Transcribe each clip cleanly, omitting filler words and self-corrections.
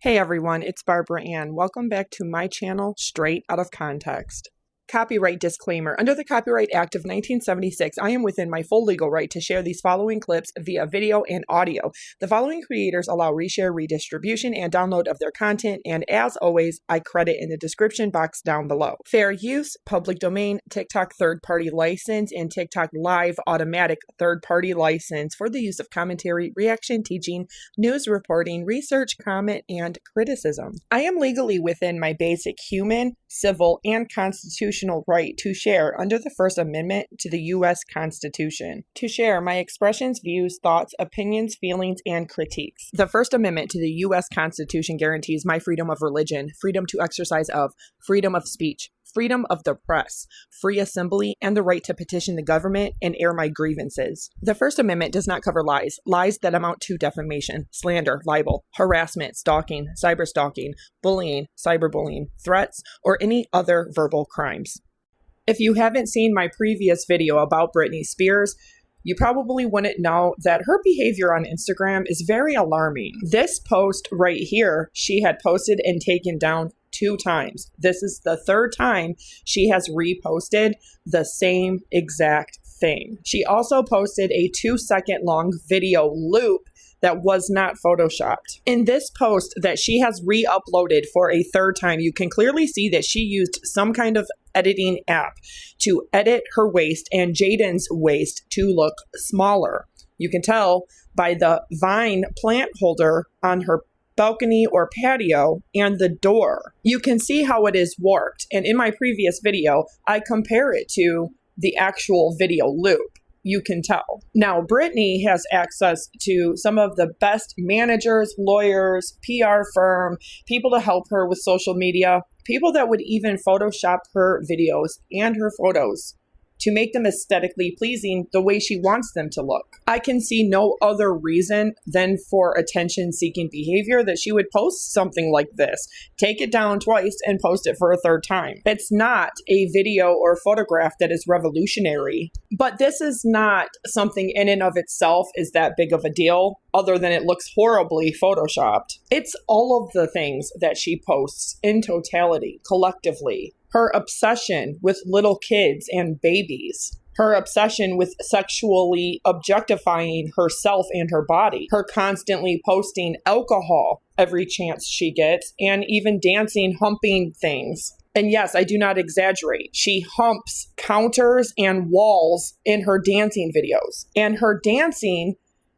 Hey everyone, it's Barbra Ann. Welcome back to my channel, Straight Out of Context. Copyright disclaimer. Under the Copyright Act of 1976, I am within my full legal right to share these following clips via video and audio. The following creators allow reshare, redistribution, and download of their content, and as always, I credit in the description box down below. Fair use, public domain, TikTok third-party license, and TikTok live automatic third-party license for the use of commentary, reaction, teaching, news reporting, research, comment, and criticism. I am legally within my basic human, civil, and constitutional right to share under the First Amendment to the U.S. Constitution, to share my expressions, views, thoughts, opinions, feelings, and critiques. The First Amendment to the U.S. Constitution guarantees my freedom of religion, freedom to exercise of, freedom of speech, freedom of the press, free assembly, and the right to petition the government and air my grievances. The First Amendment does not cover lies that amount to defamation, slander, libel, harassment, stalking, cyberstalking, bullying, cyberbullying, threats, or any other verbal crimes. If you haven't seen my previous video about Britney Spears, you probably wouldn't know that her behavior on Instagram is very alarming. This post right here, she had posted and taken down 2 times. This is the 3rd time she has reposted the same exact thing. She also posted a 2-second long video loop that was not photoshopped. In this post that she has re-uploaded for a 3rd time, you can clearly see that she used some kind of editing app to edit her waist and Jaden's waist to look smaller. You can tell by the vine plant holder on her balcony or patio and the door. You can see how it is warped. And in my previous video, I compare it to the actual video loop. You can tell. Now, Britney has access to some of the best managers, lawyers, PR firm, people to help her with social media, people that would even Photoshop her videos and her photos to make them aesthetically pleasing the way she wants them to look. I can see no other reason than for attention-seeking behavior that she would post something like this, take it down twice and post it for a 3rd time. It's not a video or photograph that is revolutionary, but this is not something in and of itself is that big of a deal, other than it looks horribly photoshopped. It's all of the things that she posts in totality, collectively. Her obsession with little kids and babies. Her obsession with sexually objectifying herself and her body. Her constantly posting alcohol every chance she gets, and even dancing, humping things. And yes, I do not exaggerate. She humps counters and walls in her dancing videos. And her dancing,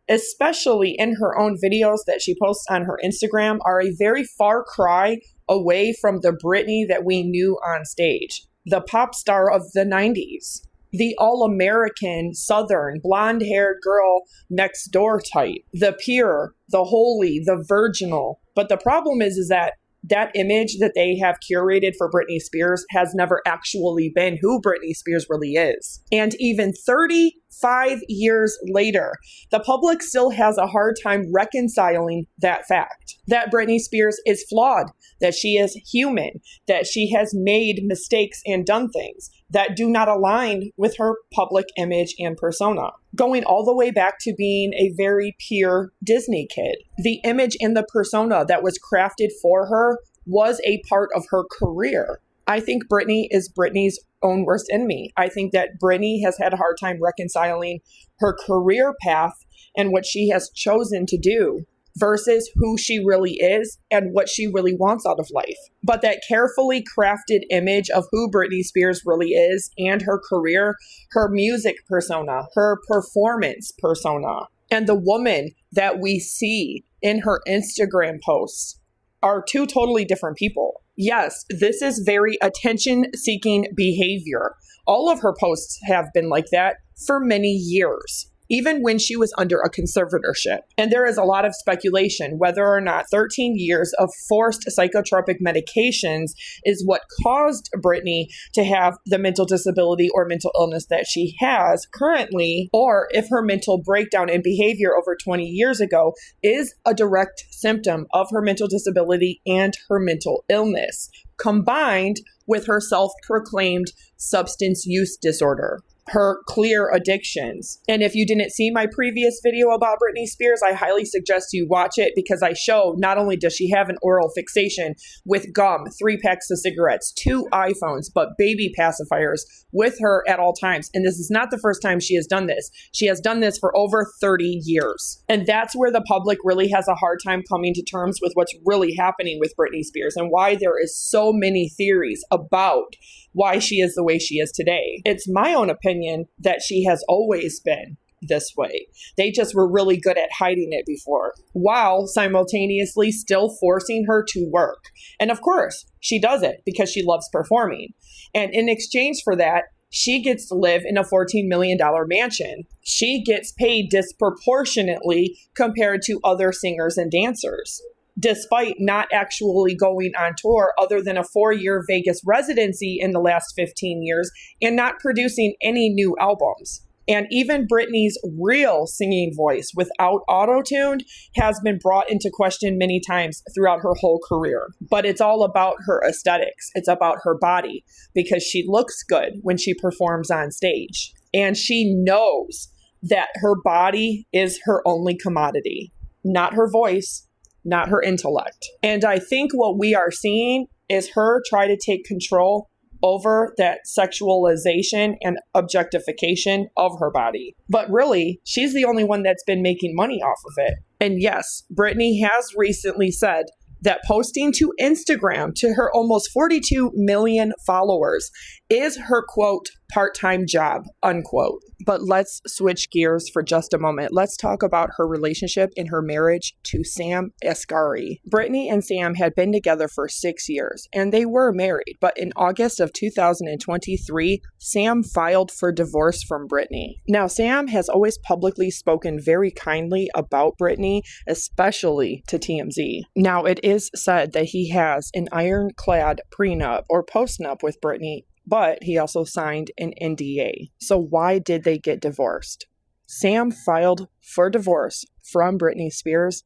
especially in her own videos that she posts on her Instagram, are a very far cry away from the Britney that we knew on stage, the pop star of the 90s, the all-American, Southern, blonde-haired girl next door type, the pure, the holy, the virginal. But the problem is that image that they have curated for Britney Spears has never actually been who Britney Spears really is. And even 35 years later, the public still has a hard time reconciling that fact. That Britney Spears is flawed, that she is human, that she has made mistakes and done things that do not align with her public image and persona. Going all the way back to being a very pure Disney kid. The image and the persona that was crafted for her was a part of her career. I think Britney is Britney's own worst enemy. I think that Britney has had a hard time reconciling her career path and what she has chosen to do versus who she really is and what she really wants out of life. But that carefully crafted image of who Britney Spears really is and her career, her music persona, her performance persona, and the woman that we see in her Instagram posts are 2 totally different people. Yes, this is very attention-seeking behavior. All of her posts have been like that for many years, even when she was under a conservatorship. And there is a lot of speculation whether or not 13 years of forced psychotropic medications is what caused Britney to have the mental disability or mental illness that she has currently, or if her mental breakdown and behavior over 20 years ago is a direct symptom of her mental disability and her mental illness, combined with her self-proclaimed substance use disorder. her clear addictions. And if you didn't see my previous video about Britney Spears, I highly suggest you watch it, because I show not only does she have an oral fixation with gum, 3 packs of cigarettes, 2 iPhones, but baby pacifiers with her at all times. And this is not the first time she has done this. She has done this for over 30 years. And that's where the public really has a hard time coming to terms with what's really happening with Britney Spears and why there is so many theories about why she is the way she is today. It's my own opinion that she has always been this way. They just were really good at hiding it before, while simultaneously still forcing her to work. And of course, she does it because she loves performing. And in exchange for that, she gets to live in a $14 million mansion. She gets paid disproportionately compared to other singers and dancers, despite not actually going on tour other than a 4-year Vegas residency in the last 15 years and not producing any new albums. And even Britney's real singing voice without auto-tuned has been brought into question many times throughout her whole career. But it's all about her aesthetics. It's about her body, because she looks good when she performs on stage. And she knows that her body is her only commodity, not her voice, not her intellect. And I think what we are seeing is her try to take control over that sexualization and objectification of her body. But really, she's the only one that's been making money off of it. And yes, Britney has recently said that posting to Instagram to her almost 42 million followers is her, quote, part-time job, unquote. But let's switch gears for just a moment. Let's talk about her relationship and her marriage to Sam Asghari. Britney and Sam had been together for 6 years, and they were married. But in August of 2023, Sam filed for divorce from Britney. Now, Sam has always publicly spoken very kindly about Britney, especially to TMZ. Now, it is said that he has an ironclad prenup or postnup with Britney, but he also signed an NDA. So why did they get divorced? Sam filed for divorce from Britney Spears,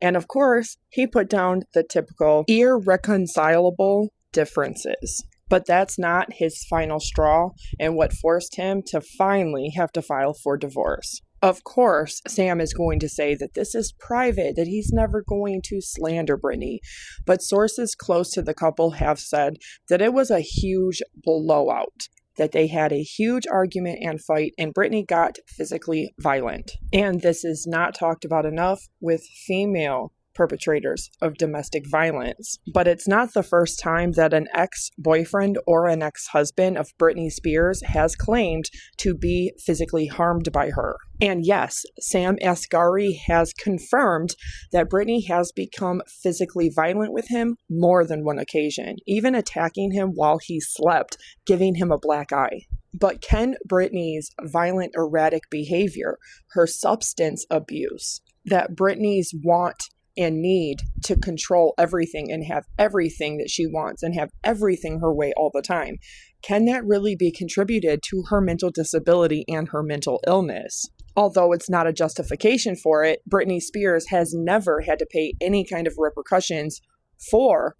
and of course, he put down the typical irreconcilable differences. But that's not his final straw and what forced him to finally have to file for divorce. Of course, Sam is going to say that this is private, that he's never going to slander Britney. But sources close to the couple have said that it was a huge blowout, that they had a huge argument and fight, and Britney got physically violent. And this is not talked about enough with female perpetrators of domestic violence. But it's not the first time that an ex-boyfriend or an ex-husband of Britney Spears has claimed to be physically harmed by her. And yes, Sam Asghari has confirmed that Britney has become physically violent with him more than one occasion, even attacking him while he slept, giving him a black eye. But can Britney's violent, erratic behavior, her substance abuse, that Britney's want and need to control everything and have everything that she wants and have everything her way all the time, can that really be contributed to her mental disability and her mental illness? Although it's not a justification for it, Britney Spears has never had to pay any kind of repercussions for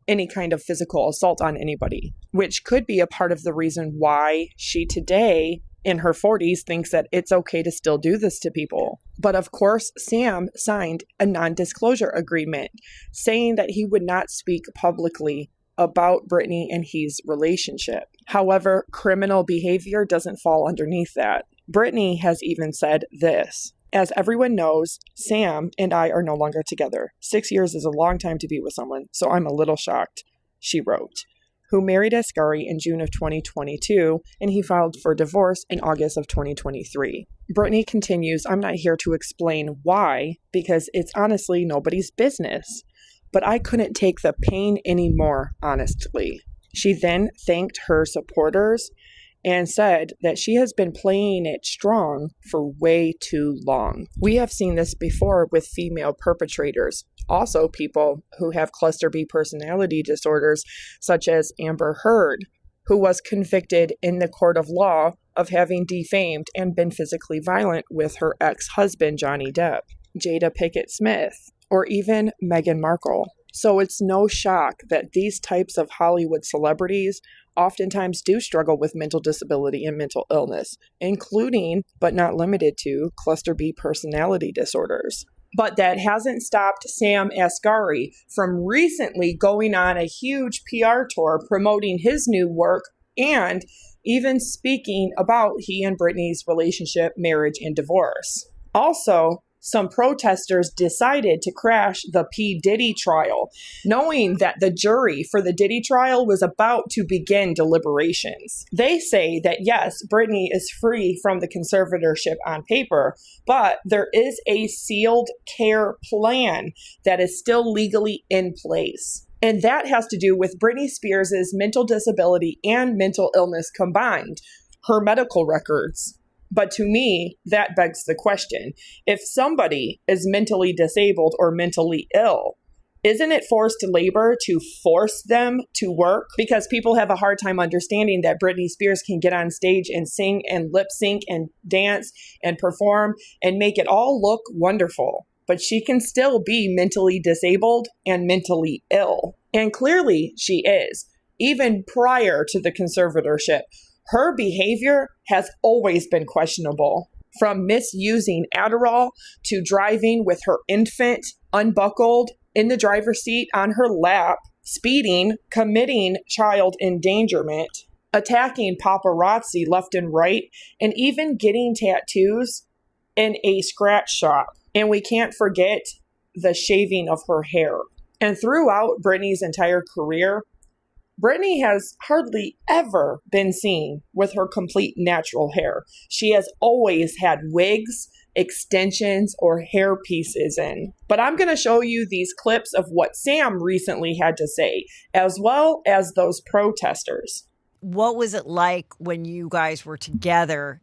any kind of physical assault on anybody, which could be a part of the reason why she today, in her 40s, thinks that it's okay to still do this to people. But of course, Sam signed a non-disclosure agreement saying that he would not speak publicly about Britney and his relationship. However, criminal behavior doesn't fall underneath that. Britney has even said this: "As everyone knows, Sam and I are no longer together. 6 years is a long time to be with someone, so I'm a little shocked," she wrote, who married Asghari in June of 2022, and he filed for divorce in August of 2023. Britney continues, "I'm not here to explain why, because it's honestly nobody's business. But I couldn't take the pain anymore, honestly." She then thanked her supporters and said that she has been playing it strong for way too long. We have seen this before with female perpetrators. Also, people who have cluster B personality disorders, such as Amber Heard, who was convicted in the court of law of having defamed and been physically violent with her ex-husband, Johnny Depp, Jada Pinkett Smith, or even Meghan Markle. So it's no shock that these types of Hollywood celebrities oftentimes do struggle with mental disability and mental illness, including, but not limited to, cluster B personality disorders. But that hasn't stopped Sam Asghari from recently going on a huge PR tour promoting his new work and even speaking about he and Britney's relationship, marriage, and divorce. Also, some protesters decided to crash the P. Diddy trial, knowing that the jury for the Diddy trial was about to begin deliberations. They say that yes, Britney is free from the conservatorship on paper, but there is a sealed care plan that is still legally in place. And that has to do with Britney Spears' mental disability and mental illness combined, her medical records. But to me, that begs the question, if somebody is mentally disabled or mentally ill, isn't it forced labor to force them to work? Because people have a hard time understanding that Britney Spears can get on stage and sing and lip sync and dance and perform and make it all look wonderful. But she can still be mentally disabled and mentally ill. And clearly she is, even prior to the conservatorship. Her behavior has always been questionable, from misusing Adderall to driving with her infant unbuckled in the driver's seat on her lap, speeding, committing child endangerment, attacking paparazzi left and right, and even getting tattoos in a scratch shop. And we can't forget the shaving of her hair. And throughout Britney's entire career, Britney has hardly ever been seen with her complete natural hair. She has always had wigs, extensions, or hair pieces in. But I'm going to show you these clips of what Sam recently had to say, as well as those protesters. What was it like when you guys were together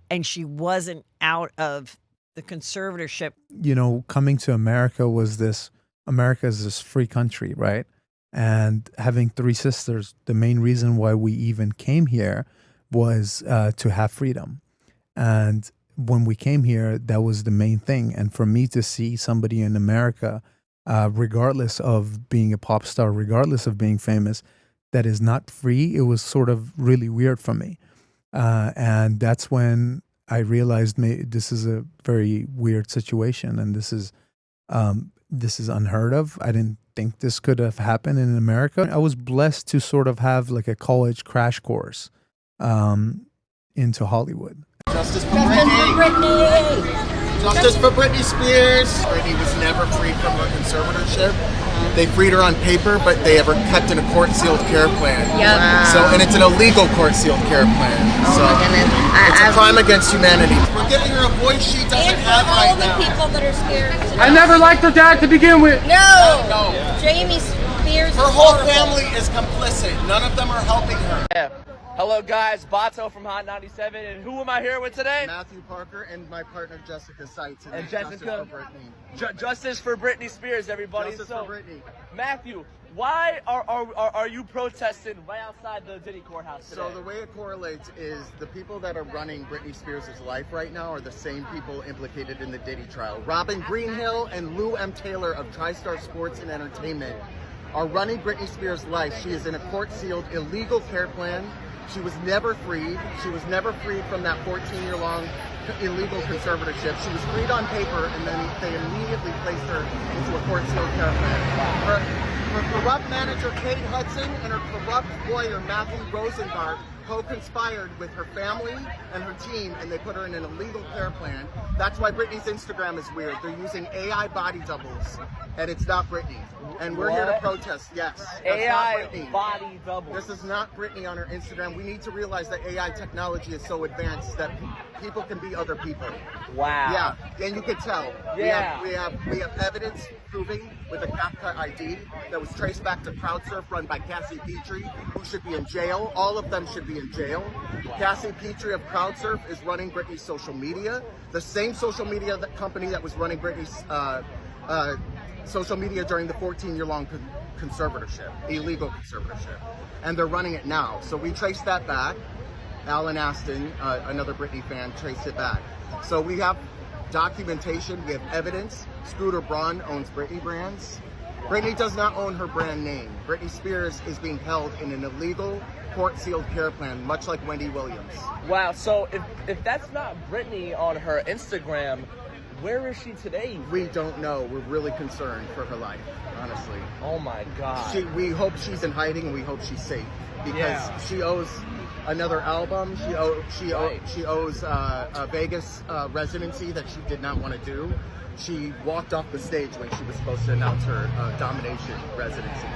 and she wasn't out of the conservatorship? You know, coming to America America is this free country, right? And having three sisters, the main reason why we even came here was to have freedom. And when we came here, that was the main thing. And for me to see somebody in America, regardless of being a pop star, regardless of being famous, that is not free, it was sort of really weird for me. And that's when I realized this is a very weird situation, and this is unheard of. I didn't think this could have happened in America. I was blessed to sort of have like a college crash course into Hollywood. Justice for Britney! Justice for Britney Spears! Britney was never freed from her conservatorship. They freed her on paper, but they ever kept in a court-sealed care plan. Yep. Wow. So, and it's an illegal court-sealed care plan. Oh my goodness. It's a crime against humanity. We're giving her a voice she doesn't have right now. And for all the people that are scared. I never liked her dad to begin with. No! Jamie Spears. Her whole family is complicit. None of them are helping her. Yeah. Hello guys, Bato from Hot 97, and who am I here with today? Matthew Parker and my partner Jessica Seitz. And Jessica, Justice for Britney Spears, everybody. Justice for Britney. Matthew, why are you protesting right outside the Diddy courthouse today? So the way it correlates is the people that are running Britney Spears' life right now are the same people implicated in the Diddy trial. Robin Greenhill and Lou M. Taylor of TriStar Sports and Entertainment are running Britney Spears' life. She is in a court-sealed illegal care plan. She was never freed. She was never freed from that 14-year-long illegal conservatorship. She was freed on paper, and then they immediately placed her into a court-sealed care plan. Her corrupt manager, Kate Hudson, and her corrupt lawyer, Matthew Rosengart, co-conspired with her family and her team, and they put her in an illegal care plan. That's why Britney's Instagram is weird. They're using AI body doubles, and it's not Britney. And we're here to protest, yes. AI body doubles. This is not Britney on her Instagram. We need to realize that AI technology is so advanced that people can be other people. Wow. Yeah, and you can tell. Yeah. We have evidence proving with a CAPTCHA ID that was traced back to CrowdSurf run by Cassie Petrie, who should be in jail. All of them should be in jail. Cassie Petrie of CrowdSurf is running Britney's social media, the same social media company that was running Britney's social media during the 14-year-long conservatorship, illegal conservatorship. And they're running it now. So we traced that back. Alan Aston, another Britney fan, traced it back. So we have documentation, we have evidence. Scooter Braun owns Britney brands. Britney does not own her brand name. Britney Spears is being held in an illegal court-sealed care plan, much like Wendy Williams. Wow, so if that's not Britney on her Instagram, where is she today? We don't know. We're really concerned for her life, honestly. Oh my God. We hope she's in hiding, and we hope she's safe, because she owes another album. She owes a Vegas residency that she did not want to do. She walked off the stage when she was supposed to announce her domination residency.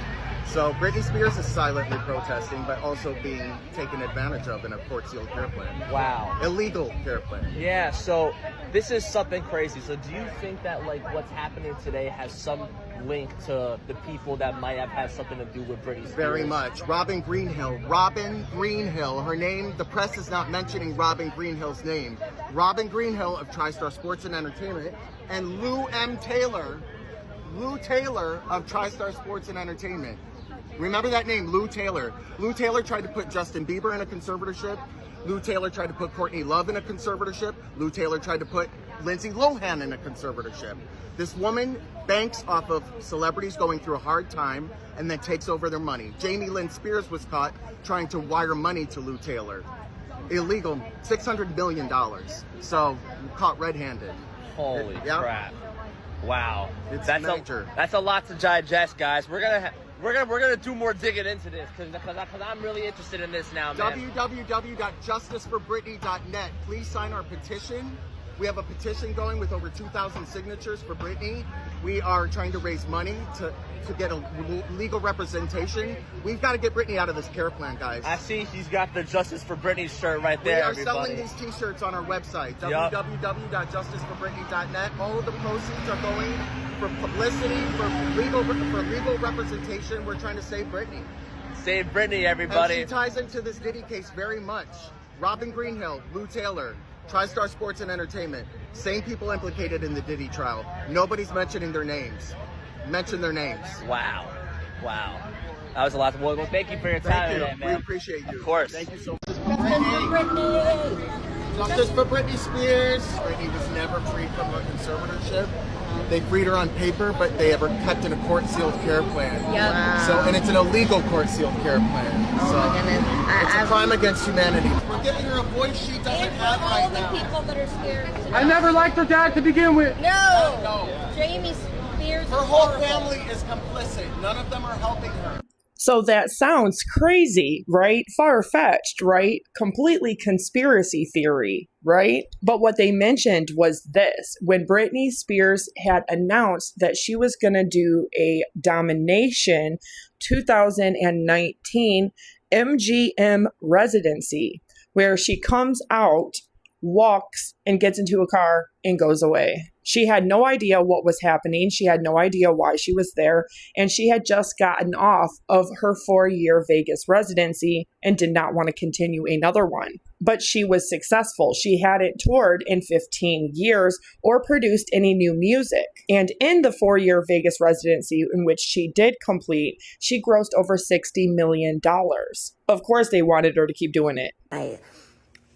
So Britney Spears is silently protesting, but also being taken advantage of in a court-sealed care plan. Wow. Illegal care plan. Yeah, so this is something crazy. So do you think that like what's happening today has some link to the people that might have had something to do with Britney Spears? Very much. Robin Greenhill. Robin Greenhill. Her name, the press is not mentioning Robin Greenhill's name. Robin Greenhill of TriStar Sports and Entertainment, and Lou Taylor of TriStar Sports and Entertainment. Remember that name, Lou Taylor. Lou Taylor tried to put Justin Bieber in a conservatorship. Lou Taylor tried to put Courtney Love in a conservatorship. Lou Taylor tried to put Lindsay Lohan in a conservatorship. This woman banks off of celebrities going through a hard time and then takes over their money. Jamie Lynn Spears was caught trying to wire money to Lou Taylor. Illegal, $600 million. So, caught red-handed. Holy crap. Wow. That's major. That's a lot to digest, guys. We're gonna do more digging into this because I'm really interested in this now, man. www.justiceforbritney.net. Please sign our petition. We have a petition going with over 2,000 signatures for Britney. We are trying to raise money to get a legal representation. We've got to get Britney out of this care plan, guys. I see he's got the Justice for Britney shirt right there, We are selling these t-shirts on our website, www.justiceforbritney.net. All of the proceeds are going for publicity, for legal representation. We're trying to save Britney. Save Britney, everybody. And she ties into this Diddy case very much. Robin Greenhill, Lou Taylor, TriStar Sports and Entertainment, same people implicated in the Diddy trial. Nobody's mentioning their names. Mention their names. Wow. That was a lot. Well, thank you for your time today, man. We appreciate you. Of course. Thank you so much. Justice for Britney Spears. Britney was never freed from a conservatorship. They freed her on paper, but they ever kept in a court-sealed care plan. Wow. So, and it's an illegal court-sealed care plan. Oh so my goodness. It's a crime against humanity. We're giving her a voice she doesn't have right now. All the people that are scared. I never liked her dad to begin with. No. Jamie Spears. Her whole family is complicit. None of them are helping her. So that sounds crazy, right? Far-fetched, right? Completely conspiracy theory, right? But what they mentioned was this. When Britney Spears had announced that she was going to do a domination 2019 MGM residency, where she comes out, walks, and gets into a car and goes away. She had no idea what was happening. She had no idea why she was there. And she had just gotten off of her 4-year Vegas residency and did not want to continue another one. But she was successful. She hadn't toured in 15 years or produced any new music. And in the 4-year Vegas residency in which she did complete, she grossed over $60 million. Of course, they wanted her to keep doing it. I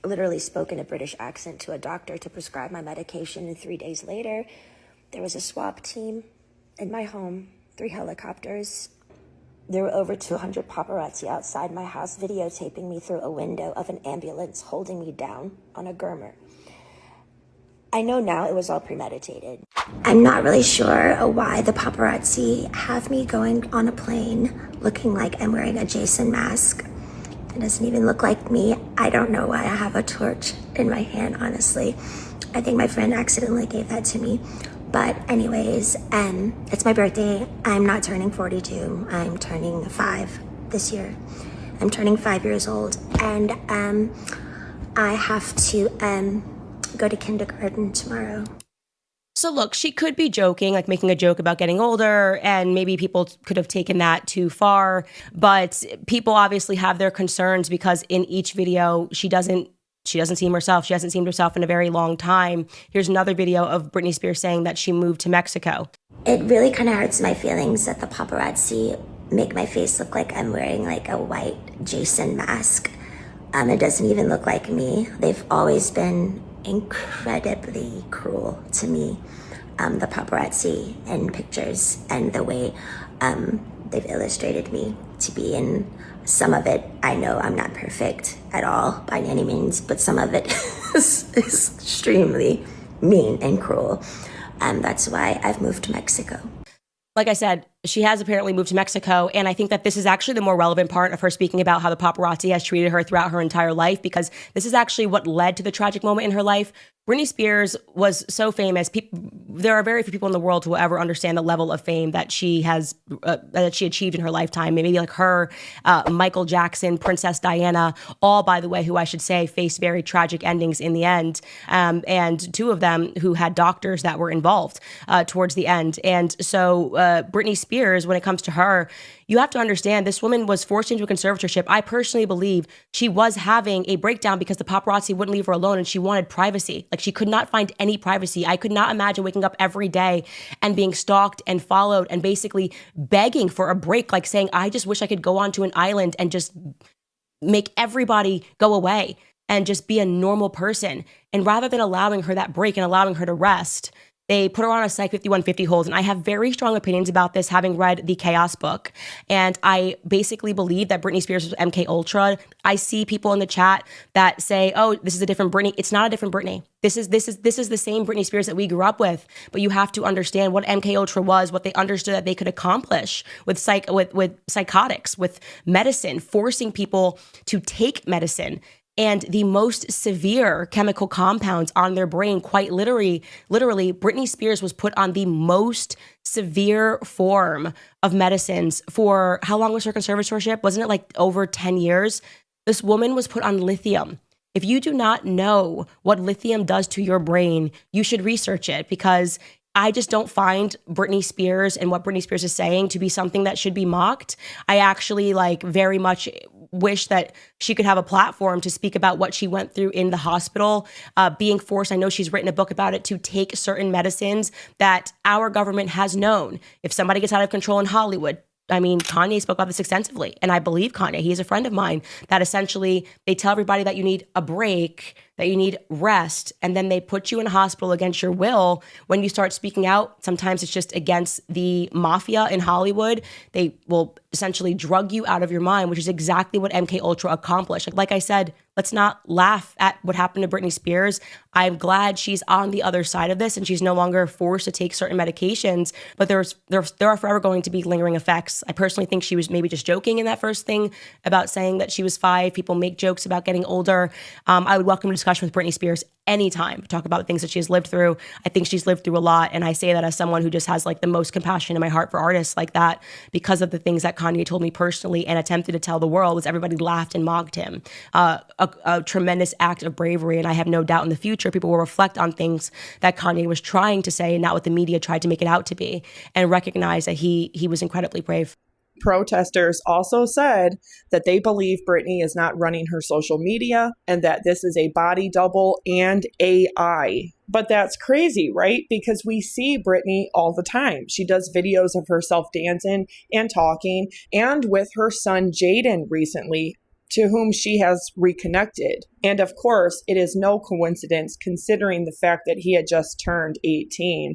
literally spoke in a British accent to a doctor to prescribe my medication, and 3 days later, there was a SWAT team in my home, 3 helicopters. There were over 200 paparazzi outside my house videotaping me through a window of an ambulance, holding me down on a groomer. I know now it was all premeditated. I'm not really sure why the paparazzi have me going on a plane looking like I'm wearing a Jason mask. It doesn't even look like me. I don't know why I have a torch in my hand, honestly. I think my friend accidentally gave that to me. But anyways, it's my birthday. I'm not turning 42. I'm turning 5 this year. I'm turning 5 years old. And I have to go to kindergarten tomorrow. So look, she could be joking, like making a joke about getting older, and maybe people could have taken that too far. But people obviously have their concerns because in each video, she doesn't seem herself. She hasn't seemed herself in a very long time. Here's another video of Britney Spears saying that she moved to Mexico. It really kind of hurts my feelings that the paparazzi make my face look like I'm wearing like a white Jason mask. It doesn't even look like me. They've always been incredibly cruel to me, the paparazzi and pictures and the way They've illustrated me to be in some of it. I know I'm not perfect at all by any means, but some of it is extremely mean and cruel. That's why I've moved to Mexico. Like I said, she has apparently moved to Mexico. And I think that this is actually the more relevant part of her speaking about how the paparazzi has treated her throughout her entire life, because this is actually what led to the tragic moment in her life. Britney Spears was so famous. There are very few people in the world who will ever understand the level of fame that she has, that she achieved in her lifetime. Maybe like her, Michael Jackson, Princess Diana, all, by the way, who I should say faced very tragic endings in the end. And two of them who had doctors that were involved towards the end. And so Britney Spears, when it comes to her, you have to understand this woman was forced into a conservatorship. I personally believe she was having a breakdown because the paparazzi wouldn't leave her alone and she wanted privacy. Like she could not find any privacy. I could not imagine waking up every day and being stalked and followed and basically begging for a break, like saying, I just wish I could go onto an island and just make everybody go away and just be a normal person. And rather than allowing her that break and allowing her to rest, they put her on a Psych 5150 hold. And I have very strong opinions about this, having read the Chaos book. And I basically believe that Britney Spears was MK Ultra. I see people in the chat that say, oh, this is a different Britney. It's not a different Britney. This is the same Britney Spears that we grew up with. But you have to understand what MK Ultra was, what they understood that they could accomplish with psychotics, with medicine, forcing people to take medicine. And the most severe chemical compounds on their brain, quite literally, Britney Spears was put on the most severe form of medicines for, how long was her conservatorship? Wasn't it like over 10 years? This woman was put on lithium. If you do not know what lithium does to your brain, you should research it, because I just don't find Britney Spears and what Britney Spears is saying to be something that should be mocked. I actually very much wish that she could have a platform to speak about what she went through in the hospital, being forced. I know she's written a book about it, to take certain medicines that our government has known. If somebody gets out of control in Hollywood, I mean, Kanye spoke about this extensively, and I believe Kanye, he's a friend of mine, that essentially they tell everybody that you need a break, that you need rest, and then they put you in a hospital against your will. When you start speaking out, sometimes it's just against the mafia in Hollywood. They will essentially drug you out of your mind, which is exactly what MK Ultra accomplished. Like I said, let's not laugh at what happened to Britney Spears. I'm glad she's on the other side of this and she's no longer forced to take certain medications, but there are forever going to be lingering effects. I personally think she was maybe just joking in that first thing about saying that she was 5. People make jokes about getting older. I would welcome a discussion with Britney Spears anytime, talk about the things that she has lived through. I think she's lived through a lot. And I say that as someone who just has the most compassion in my heart for artists like that, because of the things that Kanye told me personally and attempted to tell the world, was everybody laughed and mocked him. A tremendous act of bravery. And I have no doubt in the future, people will reflect on things that Kanye was trying to say and not what the media tried to make it out to be, and recognize that he was incredibly brave. Protesters also said that they believe Britney is not running her social media and that this is a body double and AI. But that's crazy, right? Because we see Britney all the time. She does videos of herself dancing and talking, and with her son Jaden recently, to whom she has reconnected. And of course, it is no coincidence considering the fact that he had just turned 18.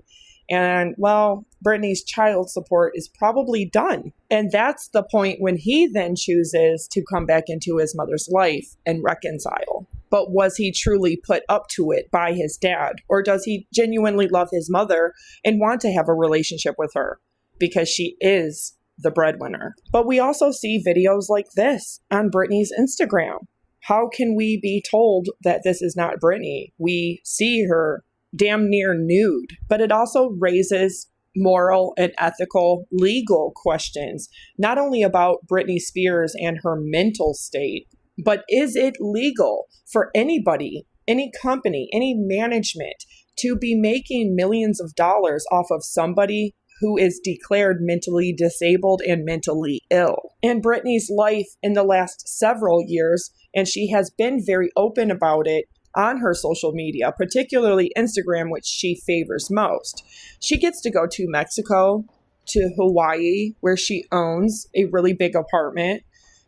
And well, Britney's child support is probably done. And that's the point when he then chooses to come back into his mother's life and reconcile. But was he truly put up to it by his dad? Or does he genuinely love his mother and want to have a relationship with her? Because she is the breadwinner. But we also see videos like this on Britney's Instagram. How can we be told that this is not Britney? We see her damn near nude, but it also raises moral and ethical legal questions, not only about Britney Spears and her mental state, but is it legal for anybody, any company, any management to be making millions of dollars off of somebody who is declared mentally disabled and mentally ill? In Britney's life in the last several years, and she has been very open about it on her social media, particularly Instagram, which she favors most. She gets to go to Mexico, to Hawaii, where she owns a really big apartment.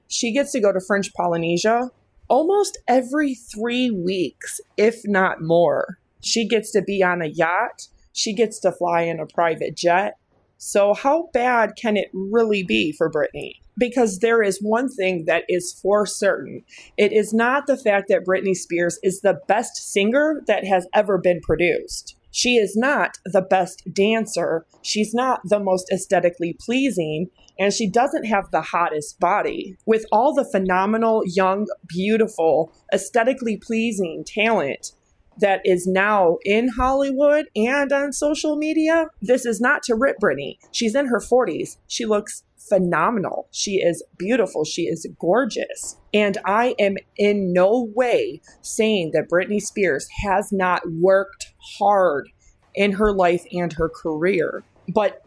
She gets to go to French Polynesia almost every 3 weeks, if not more. She gets to be on a yacht. She gets to fly in a private jet. So how bad can it really be for Britney? Because there is one thing that is for certain. It is not the fact that Britney Spears is the best singer that has ever been produced. She is not the best dancer. She's not the most aesthetically pleasing. And she doesn't have the hottest body. With all the phenomenal, young, beautiful, aesthetically pleasing talent that is now in Hollywood and on social media, this is not to rip Britney. She's in her 40s. She looks phenomenal. She is beautiful. She is gorgeous. And I am in no way saying that Britney Spears has not worked hard in her life and her career. But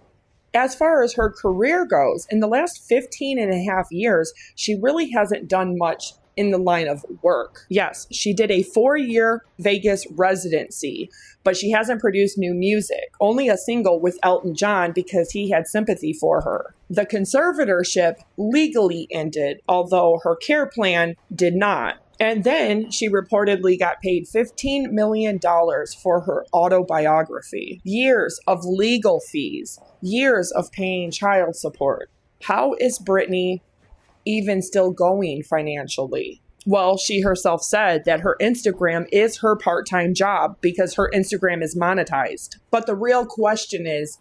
as far as her career goes, in the last 15 and a half years, she really hasn't done much in the line of work. Yes, she did a 4-year Vegas residency, but she hasn't produced new music. Only a single with Elton John because he had sympathy for her. The conservatorship legally ended, although her care plan did not. And then she reportedly got paid $15 million for her autobiography. Years of legal fees, years of paying child support. How is Britney even still going financially? Well, she herself said that her Instagram is her part-time job because her Instagram is monetized. But the real question is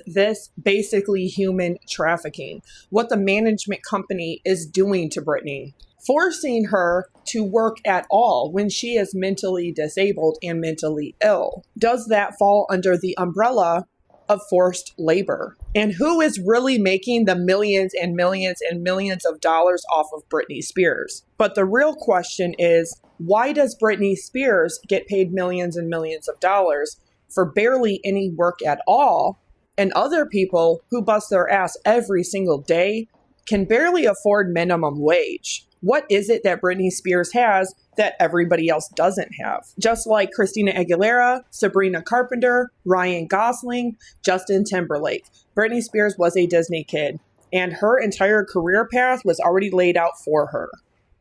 this basically human trafficking? What the management company is doing to Britney? Forcing her to work at all when she is mentally disabled and mentally ill. Does that fall under the umbrella of forced labor? And who is really making the millions and millions and millions of dollars off of Britney Spears? But the real question is, why does Britney Spears get paid millions and millions of dollars for barely any work at all, and other people who bust their ass every single day can barely afford minimum wage? What is it that Britney Spears has that everybody else doesn't have? Just like Christina Aguilera, Sabrina Carpenter, Ryan Gosling, Justin Timberlake, Britney Spears was a Disney kid, and her entire career path was already laid out for her.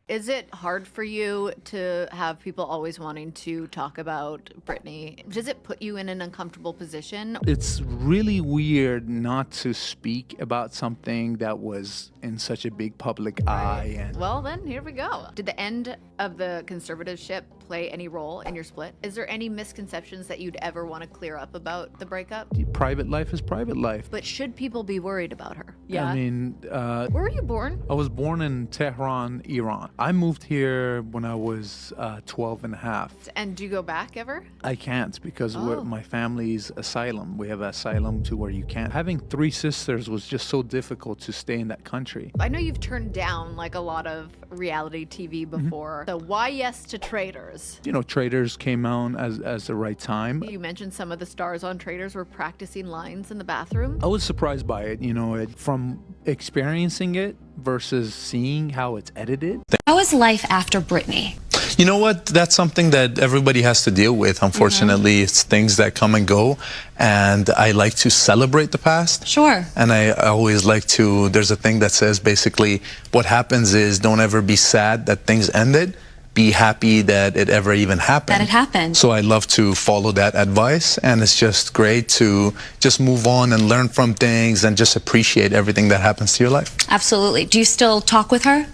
Is it hard for you to have people always wanting to talk about Britney? Does it put you in an uncomfortable position? It's really weird not to speak about something that was in such a big public eye. And Well, then here we go. Did the end of the conservatorship play any role in your split? Is there any misconceptions that you'd ever want to clear up about the breakup? private life is private life. But should people be worried about her? I mean, Where were you born? I was born in Tehran, Iran. I moved here when I was 12 and a half. And do you go back ever? I can't because my family's asylum. We have asylum to where you can't. Having 3 sisters was just so difficult to stay in that country. I know you've turned down like a lot of reality TV before. So why yes to Traitors? You know, Traitors came out as the right time. You mentioned some of the stars on Traitors were practicing lines in the bathroom. I was surprised by it, you know, from experiencing it versus seeing how it's edited. How is life after Britney? You know what? That's something that everybody has to deal with. Unfortunately, it's things that come and go. And I like to celebrate the past. Sure. And I always like to, there's a thing that says basically what happens is don't ever be sad that things ended. Be happy that it ever even happened. That it happened. So I love to follow that advice. And it's just great to just move on and learn from things and just appreciate everything that happens to your life. Absolutely. Do you still talk with her?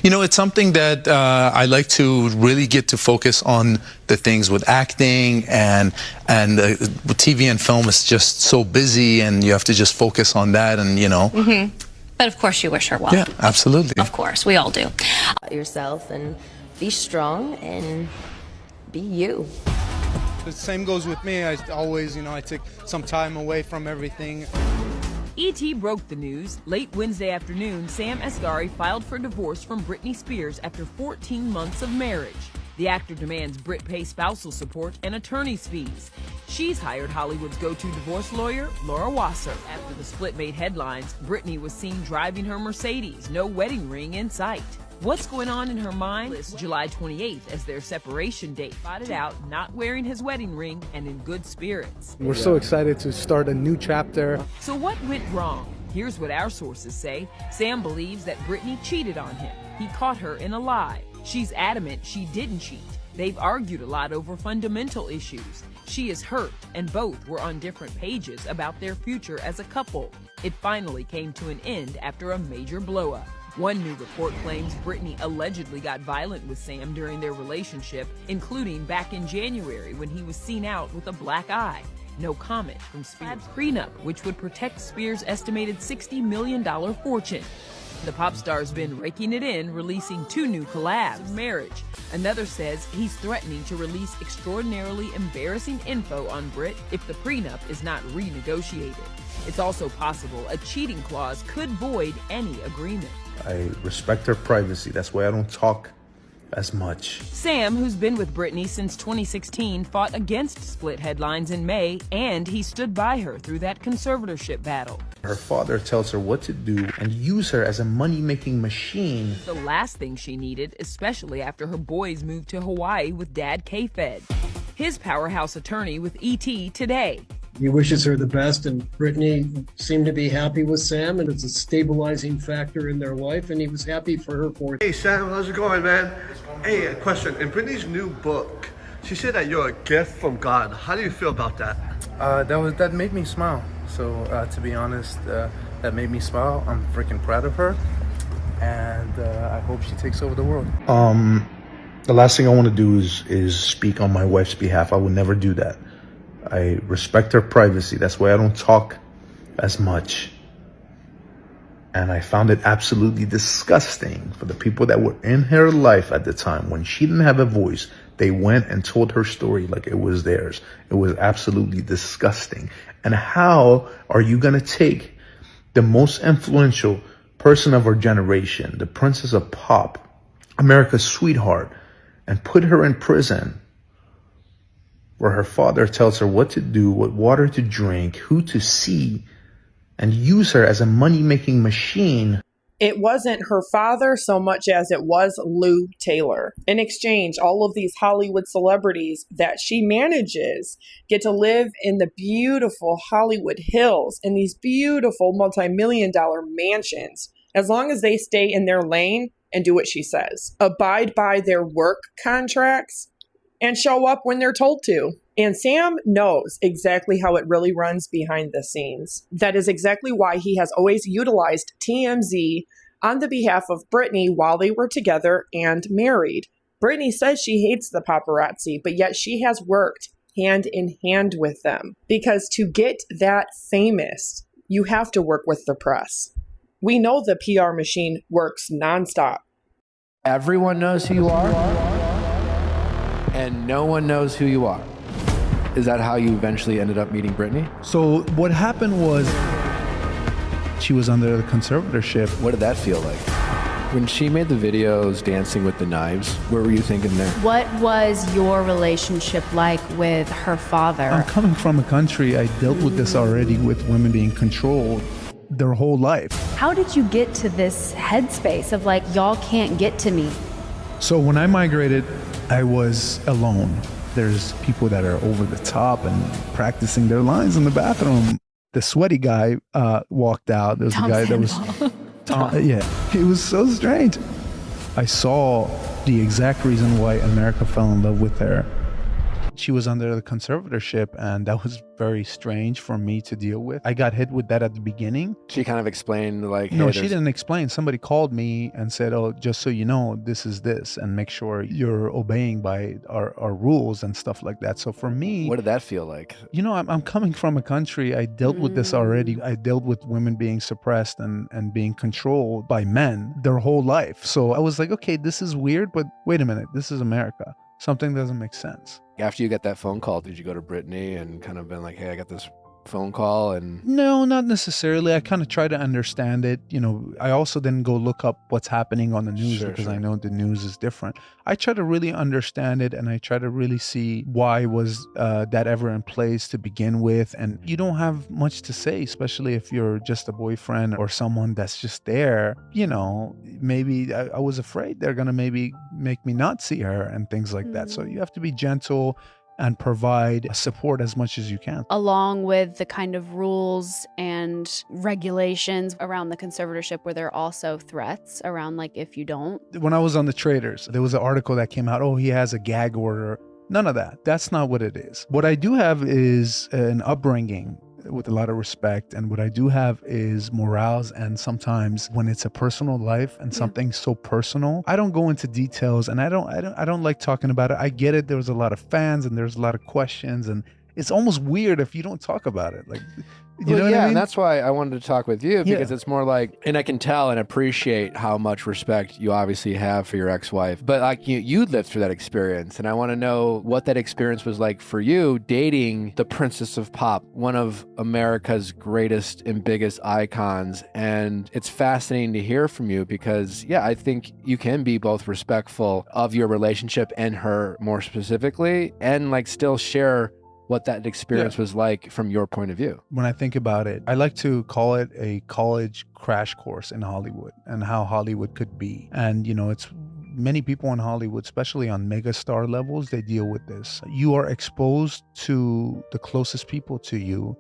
You know, it's something that I like to really get to focus on the things with acting and with TV and film is just so busy and you have to just focus on that and, you know. But of course you wish her well. Yeah, absolutely. Of course, we all do. Yourself and be strong and be you. The same goes with me. I always, you know, I take some time away from everything. E.T. broke the news. Late Wednesday afternoon, Sam Asghari filed for divorce from Britney Spears after 14 months of marriage. The actor demands Brit pay spousal support and attorney's fees. She's hired Hollywood's go-to divorce lawyer, Laura Wasser. After the split made headlines, Britney was seen driving her Mercedes, no wedding ring in sight. What's going on in her mind? It's July 28th as their separation date. Spotted out, not wearing his wedding ring and in good spirits. We're so excited to start a new chapter. So what went wrong? Here's what our sources say. Sam believes that Britney cheated on him. He caught her in a lie. She's adamant she didn't cheat. They've argued a lot over fundamental issues. She is hurt, and both were on different pages about their future as a couple. It finally came to an end after a major blow-up. One new report claims Britney allegedly got violent with Sam during their relationship, including back in January when he was seen out with a black eye. No comment from Spears' prenup, which would protect Spears' estimated $60 million fortune. The pop star's been raking it in, releasing 2 new collabs of marriage. Another says he's threatening to release extraordinarily embarrassing info on Brit if the prenup is not renegotiated. It's also possible a cheating clause could void any agreement. I respect her privacy. That's why I don't talk as much. Sam, who's been with Britney since 2016, fought against split headlines in May, and he stood by her through that conservatorship battle. Her father tells her what to do and use her as a money-making machine. The last thing she needed, especially after her boys moved to Hawaii with Dad K-Fed. His powerhouse attorney with ET today. He wishes her the best, and Britney seemed to be happy with Sam, and it's a stabilizing factor in their life, and he was happy for her for it. Hey Sam, how's it going, man? Hey, a question. In Britney's new book, she said that you're a gift from God. How do you feel about that? That made me smile. So to be honest, that made me smile. I'm freaking proud of her, and I hope she takes over the world. The last thing I want to do is speak on my wife's behalf. I would never do that. I respect her privacy. That's why I don't talk as much. And I found it absolutely disgusting for the people that were in her life at the time when she didn't have a voice. They went and told her story like it was theirs. It was absolutely disgusting. And how are you going to take the most influential person of our generation, the princess of pop, America's sweetheart, and put her in prison where her father tells her what to do, what water to drink, who to see, and use her as a money-making machine? It wasn't her father so much as it was Lou Taylor. In exchange, all of these Hollywood celebrities that she manages get to live in the beautiful Hollywood Hills in these beautiful multi-million-dollar mansions, as long as they stay in their lane and do what she says, abide by their work contracts, and show up when they're told to. And Sam knows exactly how it really runs behind the scenes. That is exactly why he has always utilized TMZ on the behalf of Britney while they were together and married. Britney says she hates the paparazzi, but yet she has worked hand in hand with them. Because to get that famous, you have to work with the press. We know the PR machine works nonstop. Everyone knows who you are, and no one knows who you are. Is that how you eventually ended up meeting Britney? So what happened was she was under the conservatorship. What did that feel like? When she made the videos dancing with the knives, what were you thinking there? What was your relationship like with her father? I'm coming from a country, I dealt with this already with women being controlled their whole life. How did you get to this headspace of like, y'all can't get to me? So when I migrated, I was alone. There's people that are over the top and practicing their lines in the bathroom. The sweaty guy walked out. There was a guy that was, yeah, it was so strange. I saw the exact reason why America fell in love with her. She was under the conservatorship, and that was very strange for me to deal with. I got hit with that at the beginning. She kind of explained like, no, she didn't explain. Somebody called me and said, oh, just so you know, this is this, and make sure you're obeying by our rules and stuff like that. So for me, what did that feel like? You know, I'm coming from a country, I dealt with this already. I dealt with women being suppressed and being controlled by men their whole life. So I was like, okay, this is weird, but wait a minute, this is America. Something doesn't make sense. After you got that phone call, did you go to Britney and kind of been like, hey, I got this phone call? And no, not necessarily. I kind of try to understand it. You know, I also didn't go look up what's happening on the news because I know the news is different. I try to really understand it, and I try to really see why was that ever in place to begin with. And you don't have much to say, especially if you're just a boyfriend or someone that's just there. You know, maybe I was afraid they're going to maybe make me not see her and things like that. So you have to be gentle and provide support as much as you can. Along with the kind of rules and regulations around the conservatorship where there are also threats around like if you don't. When I was on the Traders, there was an article that came out, oh, he has a gag order. None of that. That's not what it is. What I do have is an upbringing with a lot of respect, and what I do have is morals, and sometimes when it's a personal life and something so personal, I don't go into details, and I don't like talking about it. I get it. There's a lot of fans and there's a lot of questions, and it's almost weird if you don't talk about it. Like, you know what I mean? And that's why I wanted to talk with you, because it's more like, and I can tell and appreciate how much respect you obviously have for your ex-wife, but like you lived through that experience, and I want to know what that experience was like for you, dating the Princess of Pop, one of America's greatest and biggest icons. And it's fascinating to hear from you because, I think you can be both respectful of your relationship and her more specifically, and like still share what that experience was like from your point of view. When I think about it, I like to call it a college crash course in Hollywood and how Hollywood could be. And, it's many people in Hollywood, especially on megastar levels, they deal with this. You are exposed to the closest people to you,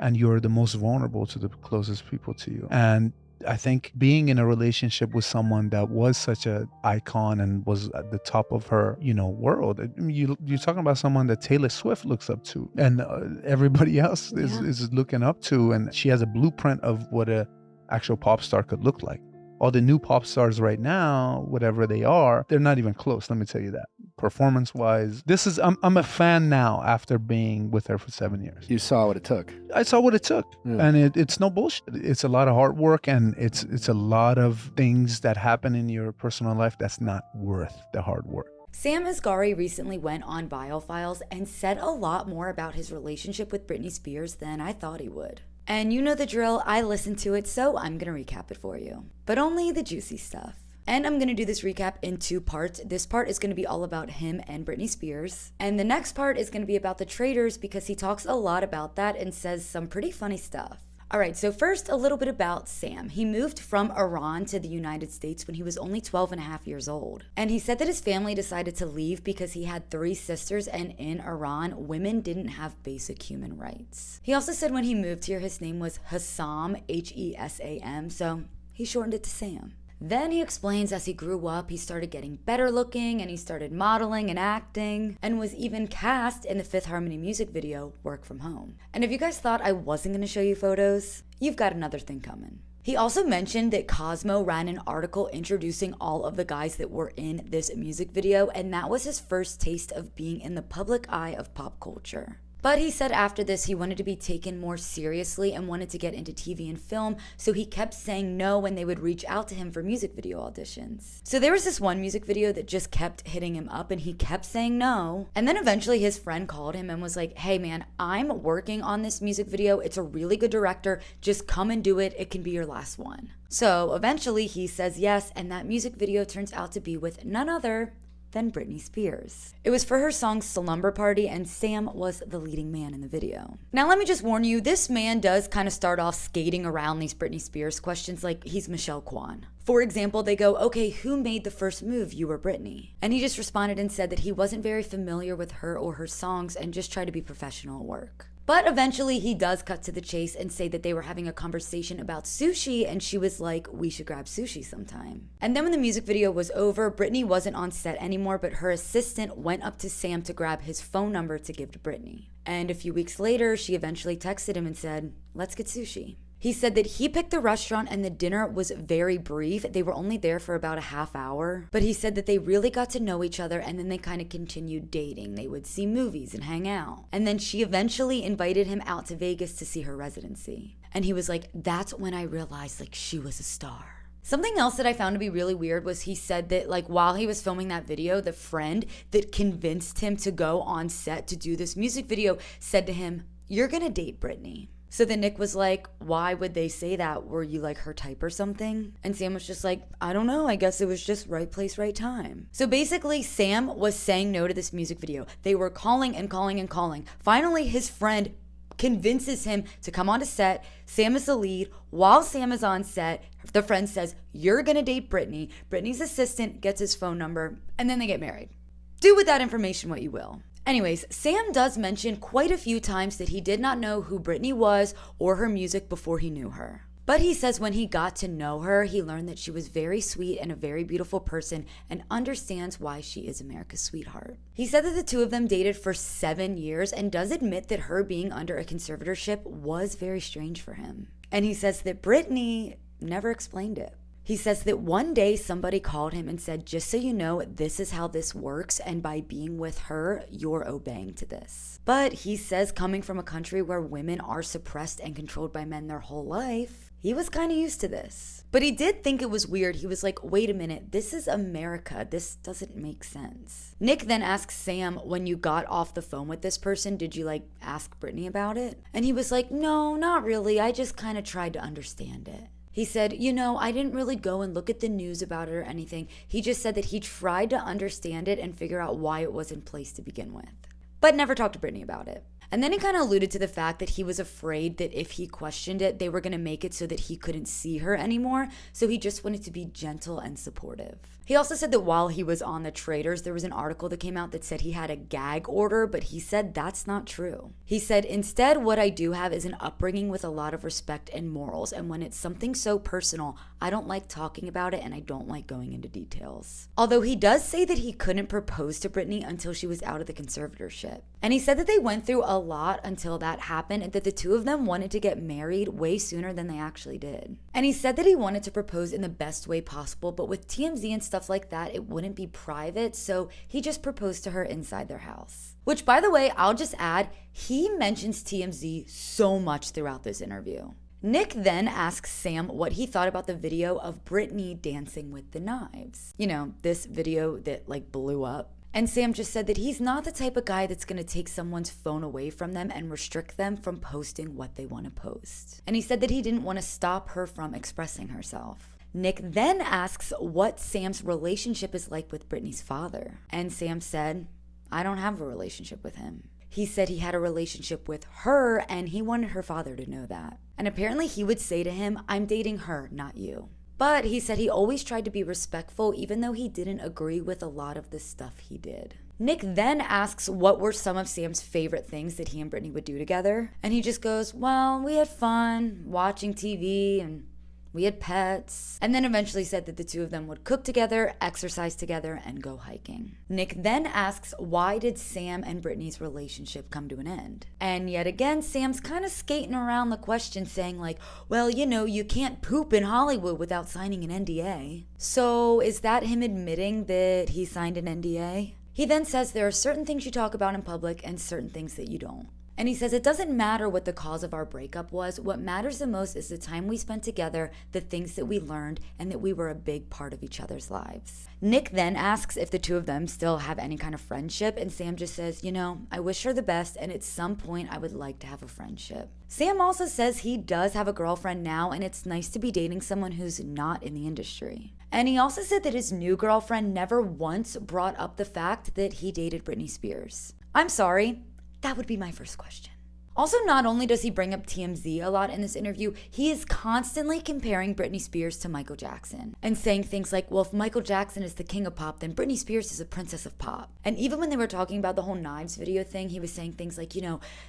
and you're the most vulnerable to the closest people to you. And I think being in a relationship with someone that was such an icon and was at the top of her, world. You're talking about someone that Taylor Swift looks up to, and everybody else is looking up to, and she has a blueprint of what a actual pop star could look like. All the new pop stars right now, whatever they are, they're not even close. Let me tell you that. Performance-wise, I'm a fan now after being with her for 7 years. You saw what it took. I saw what it took, and it's no bullshit. It's a lot of hard work, and it's a lot of things that happen in your personal life that's not worth the hard work. Sam Asghari recently went on Viall Files and said a lot more about his relationship with Britney Spears than I thought he would. And you know the drill, I listened to it, so I'm gonna recap it for you. But only the juicy stuff. And I'm gonna do this recap in 2 parts. This part is gonna be all about him and Britney Spears. And the next part is gonna be about the Traders because he talks a lot about that and says some pretty funny stuff. Alright, so first a little bit about Sam. He moved from Iran to the United States when he was only 12 and a half years old. And he said that his family decided to leave because he had 3 sisters, and in Iran, women didn't have basic human rights. He also said when he moved here, his name was Hassam, H-E-S-A-M, so he shortened it to Sam. Then he explains as he grew up, he started getting better looking and he started modeling and acting and was even cast in the Fifth Harmony music video, Work From Home. And if you guys thought I wasn't going to show you photos, you've got another thing coming. He also mentioned that Cosmo ran an article introducing all of the guys that were in this music video, and that was his first taste of being in the public eye of pop culture. But he said after this he wanted to be taken more seriously and wanted to get into TV and film, so he kept saying no when they would reach out to him for music video auditions. So there was this one music video that just kept hitting him up and he kept saying no. And then eventually his friend called him and was like, hey man, I'm working on this music video. It's a really good director. Just come and do it. It can be your last one. So eventually he says yes, and that music video turns out to be with none other than Britney Spears. It was for her song Slumber Party, and Sam was the leading man in the video. Now let me just warn you, this man does kind of start off skating around these Britney Spears questions like he's Michelle Kwan. For example, they go, okay, who made the first move, you or Britney? And he just responded and said that he wasn't very familiar with her or her songs and just tried to be professional at work. But eventually he does cut to the chase and say that they were having a conversation about sushi, and she was like, we should grab sushi sometime. And then when the music video was over, Britney wasn't on set anymore, but her assistant went up to Sam to grab his phone number to give to Britney. And a few weeks later, she eventually texted him and said, let's get sushi. He said that he picked the restaurant and the dinner was very brief. They were only there for about a half hour. But he said that they really got to know each other, and then they kind of continued dating. They would see movies and hang out. And then she eventually invited him out to Vegas to see her residency. And he was like, that's when I realized like she was a star. Something else that I found to be really weird was he said that like while he was filming that video, the friend that convinced him to go on set to do this music video said to him, you're gonna date Britney. So then Nick was like, why would they say that? Were you like her type or something? And Sam was just like, I don't know. I guess it was just right place, right time. So basically, Sam was saying no to this music video. They were calling and calling and calling. Finally, his friend convinces him to come onto set. Sam is the lead. While Sam is on set, the friend says, you're gonna date Britney. Britney's assistant gets his phone number, and then they get married. Do with that information what you will. Anyways, Sam does mention quite a few times that he did not know who Britney was or her music before he knew her. But he says when he got to know her, he learned that she was very sweet and a very beautiful person and understands why she is America's sweetheart. He said that the two of them dated for 7 years and does admit that her being under a conservatorship was very strange for him. And he says that Britney never explained it. He says that one day somebody called him and said, just so you know, this is how this works, and by being with her, you're obeying to this. But he says coming from a country where women are suppressed and controlled by men their whole life, he was kind of used to this. But he did think it was weird. He was like, wait a minute, this is America. This doesn't make sense. Nick then asks Sam, when you got off the phone with this person, did you ask Britney about it? And he was like, no, not really. I just kind of tried to understand it. He said, I didn't really go and look at the news about it or anything. He just said that he tried to understand it and figure out why it was in place to begin with, but never talked to Britney about it. And then he kind of alluded to the fact that he was afraid that if he questioned it, they were going to make it so that he couldn't see her anymore. So he just wanted to be gentle and supportive. He also said that while he was on the Traitors, there was an article that came out that said he had a gag order, but he said that's not true. He said, instead, what I do have is an upbringing with a lot of respect and morals. And when it's something so personal, I don't like talking about it and I don't like going into details. Although he does say that he couldn't propose to Britney until she was out of the conservatorship. And he said that they went through a lot until that happened and that the two of them wanted to get married way sooner than they actually did. And he said that he wanted to propose in the best way possible, but with TMZ and stuff like that, it wouldn't be private, so he just proposed to her inside their house. Which, by the way, I'll just add, he mentions TMZ so much throughout this interview. Nick then asks Sam what he thought about the video of Britney dancing with the knives. This video that blew up. And Sam just said that he's not the type of guy that's going to take someone's phone away from them and restrict them from posting what they want to post. And he said that he didn't want to stop her from expressing herself. Nick then asks what Sam's relationship is like with Britney's father. And Sam said, I don't have a relationship with him. He said he had a relationship with her and he wanted her father to know that. And apparently he would say to him, I'm dating her, not you. But he said he always tried to be respectful even though he didn't agree with a lot of the stuff he did. Nick then asks what were some of Sam's favorite things that he and Britney would do together. And he just goes, well, we had fun watching TV and we had pets, and then eventually said that the two of them would cook together, exercise together, and go hiking. Nick then asks, why did Sam and Britney's relationship come to an end? And yet again, Sam's kind of skating around the question saying well, you can't poop in Hollywood without signing an NDA. So is that him admitting that he signed an NDA? He then says there are certain things you talk about in public and certain things that you don't. And he says, it doesn't matter what the cause of our breakup was. What matters the most is the time we spent together, the things that we learned, and that we were a big part of each other's lives. Nick then asks if the two of them still have any kind of friendship, and Sam just says, I wish her the best, and at some point I would like to have a friendship. Sam also says he does have a girlfriend now, and it's nice to be dating someone who's not in the industry. And he also said that his new girlfriend never once brought up the fact that he dated Britney Spears. I'm sorry. That would be my first question. Also, not only does he bring up TMZ a lot in this interview, he is constantly comparing Britney Spears to Michael Jackson and saying things like, well, if Michael Jackson is the king of pop, then Britney Spears is a princess of pop. And even when they were talking about the whole Knives video thing, he was saying things like,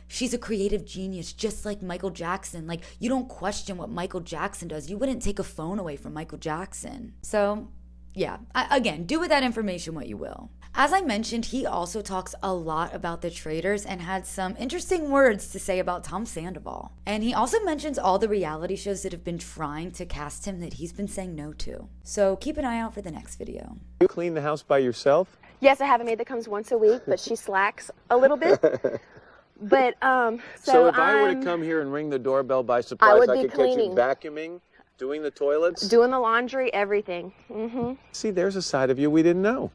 she's a creative genius just like Michael Jackson. You don't question what Michael Jackson does. You wouldn't take a phone away from Michael Jackson. So, yeah, again, do with that information what you will. As I mentioned, he also talks a lot about the Traitors and had some interesting words to say about Tom Sandoval. And he also mentions all the reality shows that have been trying to cast him that he's been saying no to. So keep an eye out for the next video. You clean the house by yourself? Yes, I have a maid that comes once a week, but she slacks a little bit. But so if I were to come here and ring the doorbell by surprise, I could cleaning. catch you vacuuming, doing the toilets, doing the laundry, everything. Mm-hmm. See, there's a side of you we didn't know.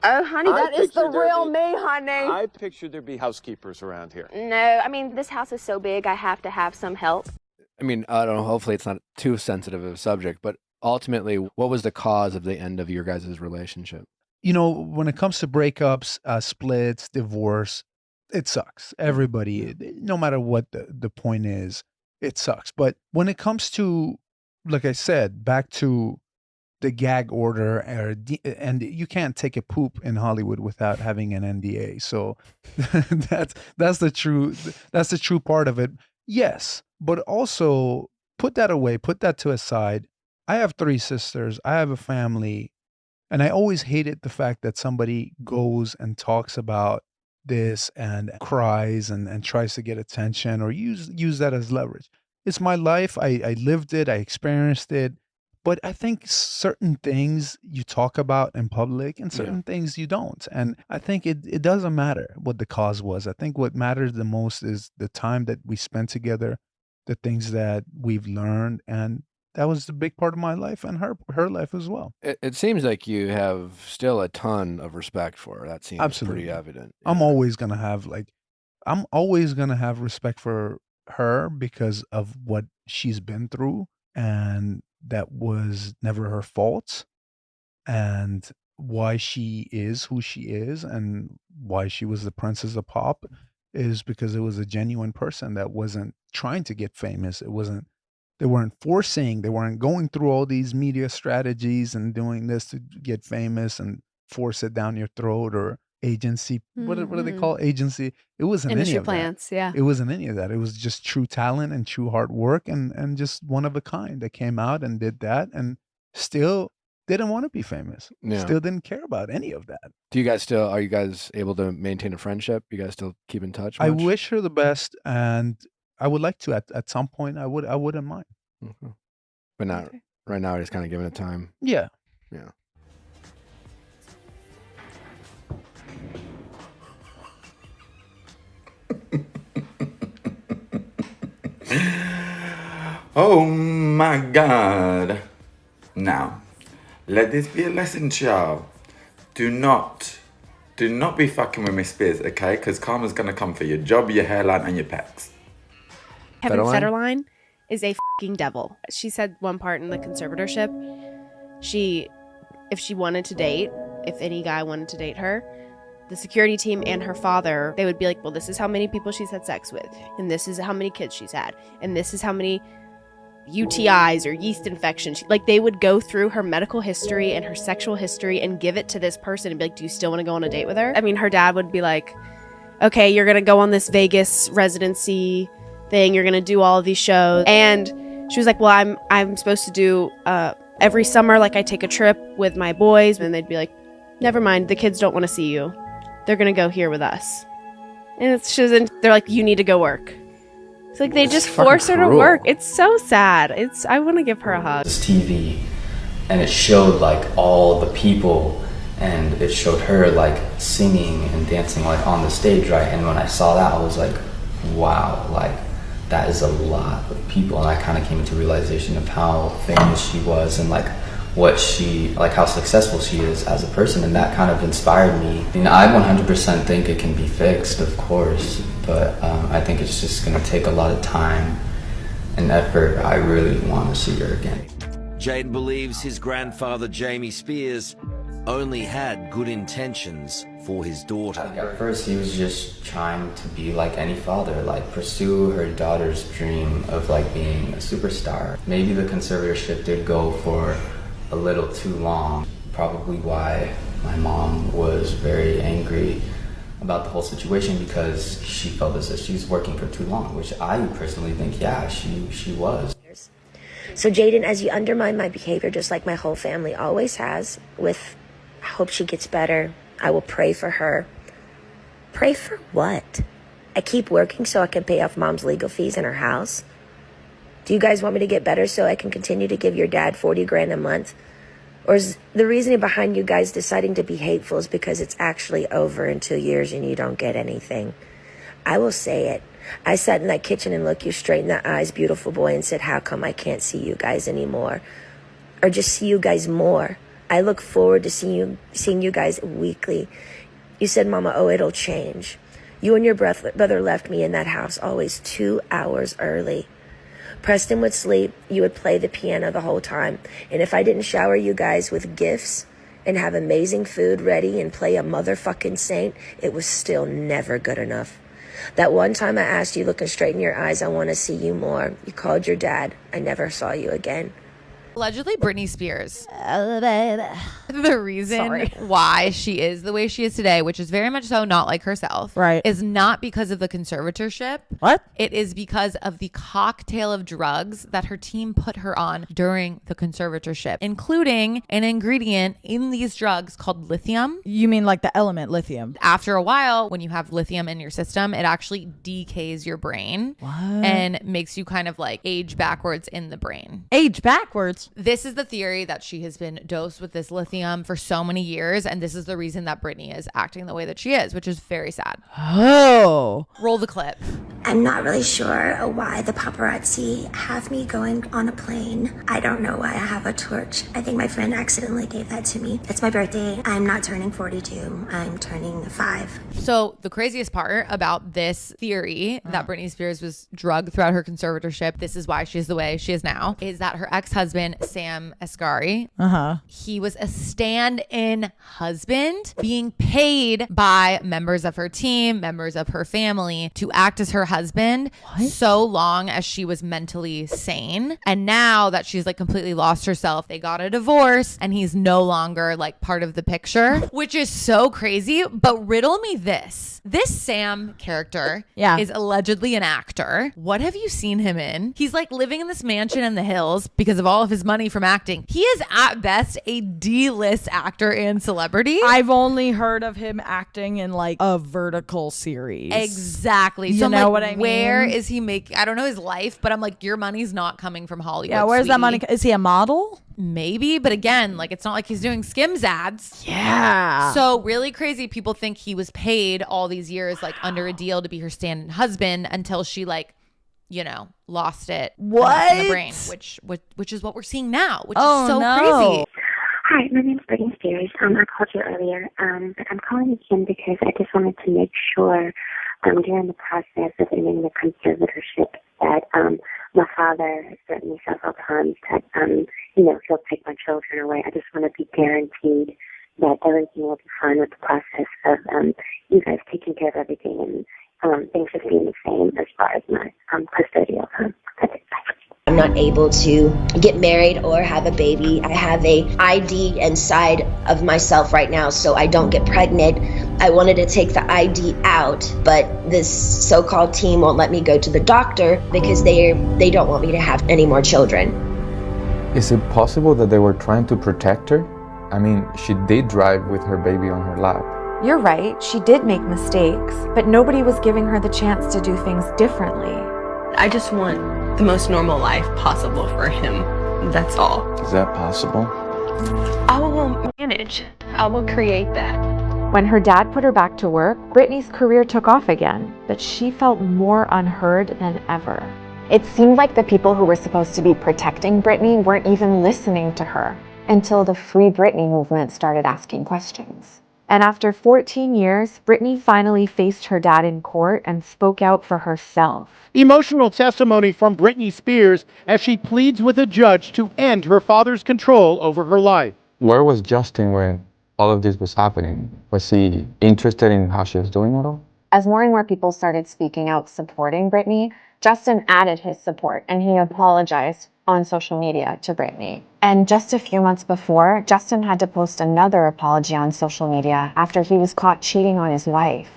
Oh, honey, that is the real me, honey. I pictured there'd be housekeepers around here. No, I mean, this house is so big, I have to have some help. I mean, I don't know, hopefully it's not too sensitive of a subject, but ultimately, what was the cause of the end of your guys' relationship? When it comes to breakups, splits, divorce, it sucks. Everybody, no matter what the point is, it sucks. But when it comes to, like I said, back to the gag order, and you can't take a poop in Hollywood without having an NDA. So that's the true part of it. Yes, but also put that away, put that to a side. I have 3 sisters. I have a family, and I always hated the fact that somebody goes and talks about this and cries and tries to get attention or use that as leverage. It's my life. I lived it. I experienced it. But I think certain things you talk about in public and certain things you don't. And I think it doesn't matter what the cause was. I think what matters the most is the time that we spent together, the things that we've learned. And that was the big part of my life and her life as well. It seems like you have still a ton of respect for her. That seems Absolutely. pretty evident. I'm always going to have respect for her because of what she's been through, and that was never her fault, and why she is who she is and why she was the princess of pop is because it was a genuine person that wasn't trying to get famous. They weren't forcing, they weren't going through all these media strategies and doing this to get famous and force it down your throat, or agency. What do they call agency? It wasn't any Industry of plants, that. yeah. It wasn't any of that. It was just true talent and true hard work and just one of a kind that came out and did that and still didn't want to be famous. Yeah. Still didn't care about any of that. Are you guys able to maintain a friendship? You guys still keep in touch much? I wish her the best, and I would like to at some point. I wouldn't mind. Okay. But not right now. Just kind of giving it time. Yeah. Yeah. Oh my God. Now, let this be a lesson to y'all. Do not be fucking with Miss Spears, okay? Because karma's going to come for your job, your hairline, and your pecs. Kevin Federline is a fucking devil. She said one part in the conservatorship, if she wanted to date, if any guy wanted to date her, the security team and her father, they would be like, well, this is how many people she's had sex with, and this is how many kids she's had, and this is how many UTIs or yeast infections. Like, they would go through her medical history and her sexual history and give it to this person and be like, do you still want to go on a date with her? I mean, her dad would be like, okay, you're going to go on this Vegas residency thing, you're going to do all of these shows. And she was like, well, I'm supposed to do every summer, like, I take a trip with my boys. And they'd be like, never mind, the kids don't want to see you. They're going to go here with us. And they're like, you need to go work. It's like they just force her to work. It's so sad. I want to give her a hug. This TV, and it showed like all the people, and it showed her like singing and dancing like on the stage, right? And when I saw that, I was like, wow, like that is a lot of people. And I kind of came into realization of how famous she was and like how successful she is as a person, and that kind of inspired me. I mean, I 100% think it can be fixed, of course, but I think it's just gonna take a lot of time and effort. I really want to see her again. Jaden believes his grandfather, Jamie Spears, only had good intentions for his daughter. At first, he was just trying to be like any father, like pursue her daughter's dream of like being a superstar. Maybe the conservatorship did go for a little too long, probably why my mom was very angry about the whole situation, because she felt as if she was working for too long, which I personally think, yeah, she was. So Jaden, as you undermine my behavior, just like my whole family always has, I hope she gets better. I will pray for her. Pray for what? I keep working so I can pay off mom's legal fees in her house. Do you guys want me to get better so I can continue to give your dad 40 grand a month? Or is the reasoning behind you guys deciding to be hateful is because it's actually over in 2 years and you don't get anything? I will say it. I sat in that kitchen and looked you straight in the eyes, beautiful boy, and said, how come I can't see you guys anymore? Or just see you guys more? I look forward to seeing you guys weekly. You said, Mama, oh, it'll change. You and your brother left me in that house always 2 hours early. Preston would sleep, you would play the piano the whole time. And if I didn't shower you guys with gifts and have amazing food ready and play a motherfucking saint, it was still never good enough. That one time I asked you, looking straight in your eyes, I want to see you more. You called your dad. I never saw you again. Allegedly, Britney Spears. The reason why she is the way she is today, which is very much so not like herself, right, is not because of the conservatorship. What? It is because of the cocktail of drugs that her team put her on during the conservatorship, including an ingredient in these drugs called lithium. You mean like the element lithium? After a while, when you have lithium in your system, it actually decays your brain and makes you kind of like age backwards in the brain. Age backwards? This is the theory that she has been dosed with this lithium for so many years, and this is the reason that Britney is acting the way that she is, which is very sad. Oh. Roll the clip. I'm not really sure why the paparazzi have me going on a plane. I don't know why I have a torch. I think my friend accidentally gave that to me. It's my birthday. I'm not turning 42. I'm turning 5. So the craziest part about this theory that Britney Spears was drugged throughout her conservatorship, this is why she's the way she is now, is that her ex-husband, Sam Asghari, he was a stand-in husband being paid by members of her team, members of her family to act as her husband so long as she was mentally sane. And now that she's like completely lost herself, they got a divorce and he's no longer like part of the picture, which is so crazy. But riddle me this. This Sam character is allegedly an actor. What have you seen him in? He's like living in this mansion in the hills because of all of his money from acting. He is at best a D-list actor and celebrity. I've only heard of him acting in like a vertical series. Exactly. You So I'm know like, what I mean? where is he making? I don't know his life, but I'm like, your money's not coming from Hollywood. Yeah, where's that sweetie. money? Is he a model? Maybe, but again, like it's not like he's doing Skims ads. Yeah. So really crazy. People think he was paid all these years, like under a deal to be her stand-in husband until she like, you know, lost it in the brain, which is what we're seeing now, which is so crazy. Hi, my name's Britney Spears. I called you earlier, but I'm calling again because I just wanted to make sure during the process of ending the conservatorship that my father has threatened me several times that, he'll take my children away. I just want to be guaranteed that everything will be fine with the process of you guys taking care of everything and things just being the same as far as my custodial time. That's it. Bye. I'm not able to get married or have a baby. I have a ID inside of myself right now, so I don't get pregnant. I wanted to take the ID out, but this so-called team won't let me go to the doctor because they don't want me to have any more children. Is it possible that they were trying to protect her? I mean, she did drive with her baby on her lap. You're right, she did make mistakes, but nobody was giving her the chance to do things differently. I just want the most normal life possible for him. That's all. Is that possible? I will manage. I will create that. When her dad put her back to work, Britney's career took off again, but she felt more unheard than ever. It seemed like the people who were supposed to be protecting Britney weren't even listening to her until the Free Britney movement started asking questions. And after 14 years, Britney finally faced her dad in court and spoke out for herself. Emotional testimony from Britney Spears as she pleads with a judge to end her father's control over her life. Where was Justin when all of this was happening? Was he interested in how she was doing it all? As more and more people started speaking out supporting Britney, Justin added his support and he apologized on social media to Britney. And just a few months before, Justin had to post another apology on social media after he was caught cheating on his wife.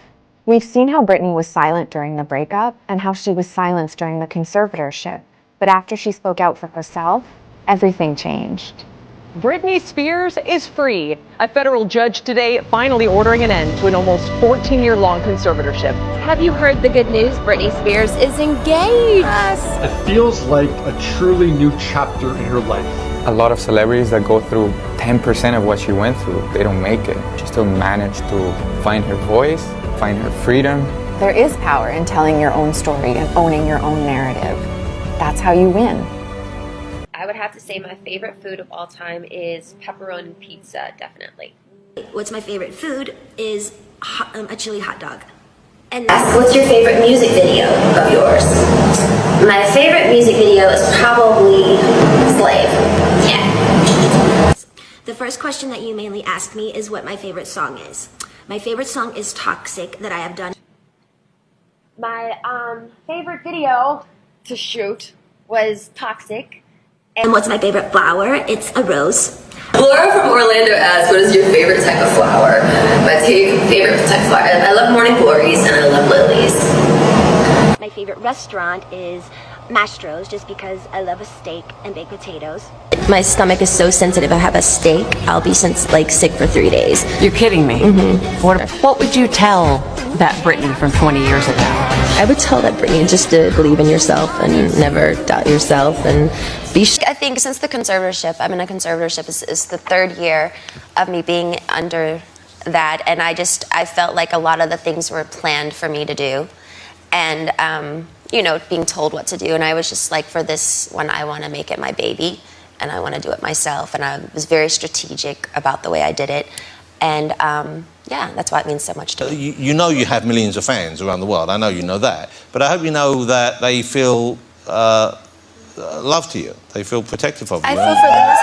We've seen how Britney was silent during the breakup and how she was silenced during the conservatorship. But after she spoke out for herself, everything changed. Britney Spears is free. A federal judge today finally ordering an end to an almost 14-year-long conservatorship. Have you heard the good news? Britney Spears is engaged. It feels like a truly new chapter in her life. A lot of celebrities that go through 10% of what she went through, they don't make it. She still managed to find her voice, find her freedom. There is power in telling your own story and owning your own narrative. That's how you win. I would have to say my favorite food of all time is pepperoni pizza, definitely. What's my favorite food is a chili hot dog. And what's your favorite music video of yours? My favorite music video is probably Slave. Yeah. The first question that you mainly ask me is what my favorite song is. My favorite song is Toxic that I have done. My favorite video to shoot was Toxic. And what's my favorite flower? It's a rose. Laura from Orlando asks, what is your favorite type of flower? My favorite type of flower, I love morning glories and I love lilies. My favorite restaurant is Mastro's, just because I love a steak and baked potatoes. My stomach is so sensitive. I have a steak, I'll be sick for 3 days. You're kidding me. What would you tell that Britney from 20 years ago? I would tell that Britney just to believe in yourself and never doubt yourself and be. I think since the conservatorship, I'm in a conservatorship, is the 3rd year of me being under that, and I felt like a lot of the things were planned for me to do, and you know, being told what to do, and I was just like, for this one, I want to make it my baby, and I want to do it myself, and I was very strategic about the way I did it, and yeah, that's why it means so much to me. You know you have millions of fans around the world, I know you know that, but I hope you know that they feel love to you, they feel protective of you. I feel for them.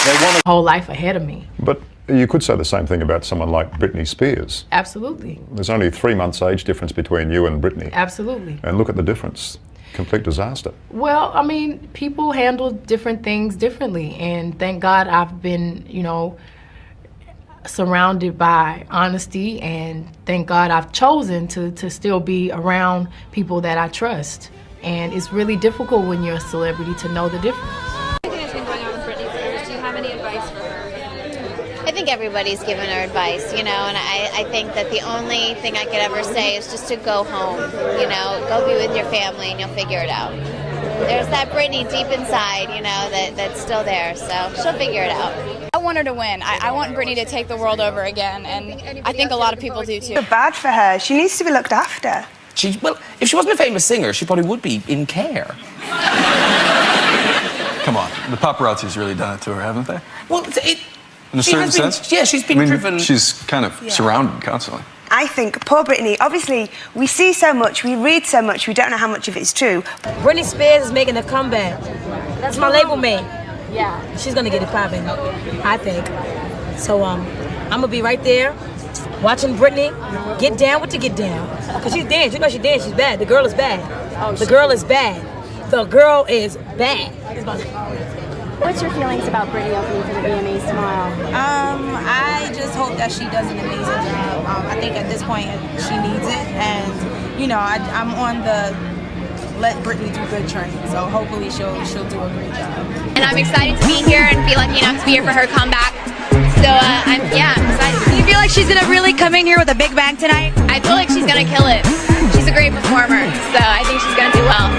They want a whole life ahead of me. But you could say the same thing about someone like Britney Spears. Absolutely. There's only 3 months age difference between you and Britney. Absolutely. And look at the difference. Complete disaster. Well, I mean, people handle different things differently, and thank God I've been, you know, surrounded by honesty, and thank God I've chosen to still be around people that I trust. And it's really difficult when you're a celebrity to know the difference. Everything that's been going on with Britney Spears, do you have any advice for her? I think everybody's given her advice, you know, and I think that the only thing I could ever say is just to go home, you know, go be with your family and you'll figure it out. There's that Britney deep inside, you know, that's still there, so she'll figure it out. I want her to win. I want Britney to take the world over again, and I think a lot of people do too. It's bad for her. She needs to be looked after. Well, if she wasn't a famous singer, she probably would be in care. Come on, the paparazzi's really done it to her, haven't they? Well, in a certain sense? Yeah, she's been driven. She's kind of surrounded constantly. I think poor Britney, obviously, we see so much, we read so much, we don't know how much of it is true. Britney Spears is making a comeback. That's my label mate. Yeah. She's gonna get it popping, I think. So, I'm gonna be right there, watching Britney get down with the get down. Cause she's dancing, you know she dance, she's bad. The girl is bad. The girl is bad. The girl is bad. What's your feelings about Britney opening for the VMAs tomorrow? I just hope that she does an amazing job. I think at this point she needs it, and you know, I'm on the let Britney do good train, so hopefully she'll do a great job. And I'm excited to be here and be lucky enough to be here for her comeback. So I'm excited. Do you feel like she's gonna really come in here with a big bang tonight? I feel like she's gonna kill it. She's a great performer, so I think she's gonna do well.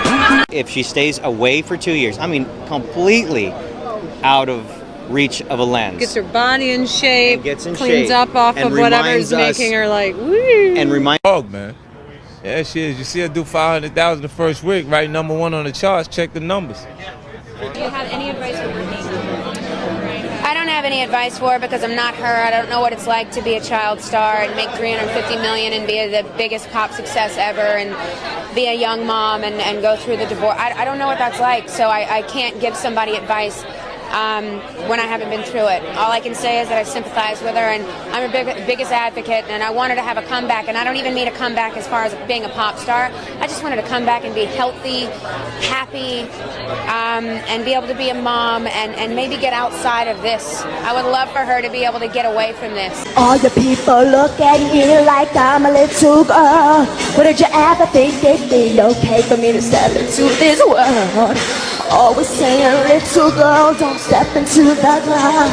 If she stays away for 2 years, I mean completely out of reach of a lens. Gets her body in shape, cleans shape, up off of whatever's making her like, woo. And remind man. Yeah, she is. You see her do 500,000 the first week, right? #1 on the charts. Check the numbers. Do you have any advice for Britney? I don't have any advice for her because I'm not her. I don't know what it's like to be a child star and make $350 million and be the biggest pop success ever and be a young mom and go through the divorce. I don't know what that's like, so I can't give somebody advice when I haven't been through it. All I can say is that I sympathize with her, and I'm her biggest advocate, and I want her to have a comeback, and I don't even mean a comeback as far as being a pop star. I just want her to come back and be healthy, happy, and be able to be a mom and maybe get outside of this. I would love for her to be able to get away from this. All the people look at me like I'm a little girl. But did you ever think it'd be okay for me to step into this world? Always saying, little girl, don't step into the club.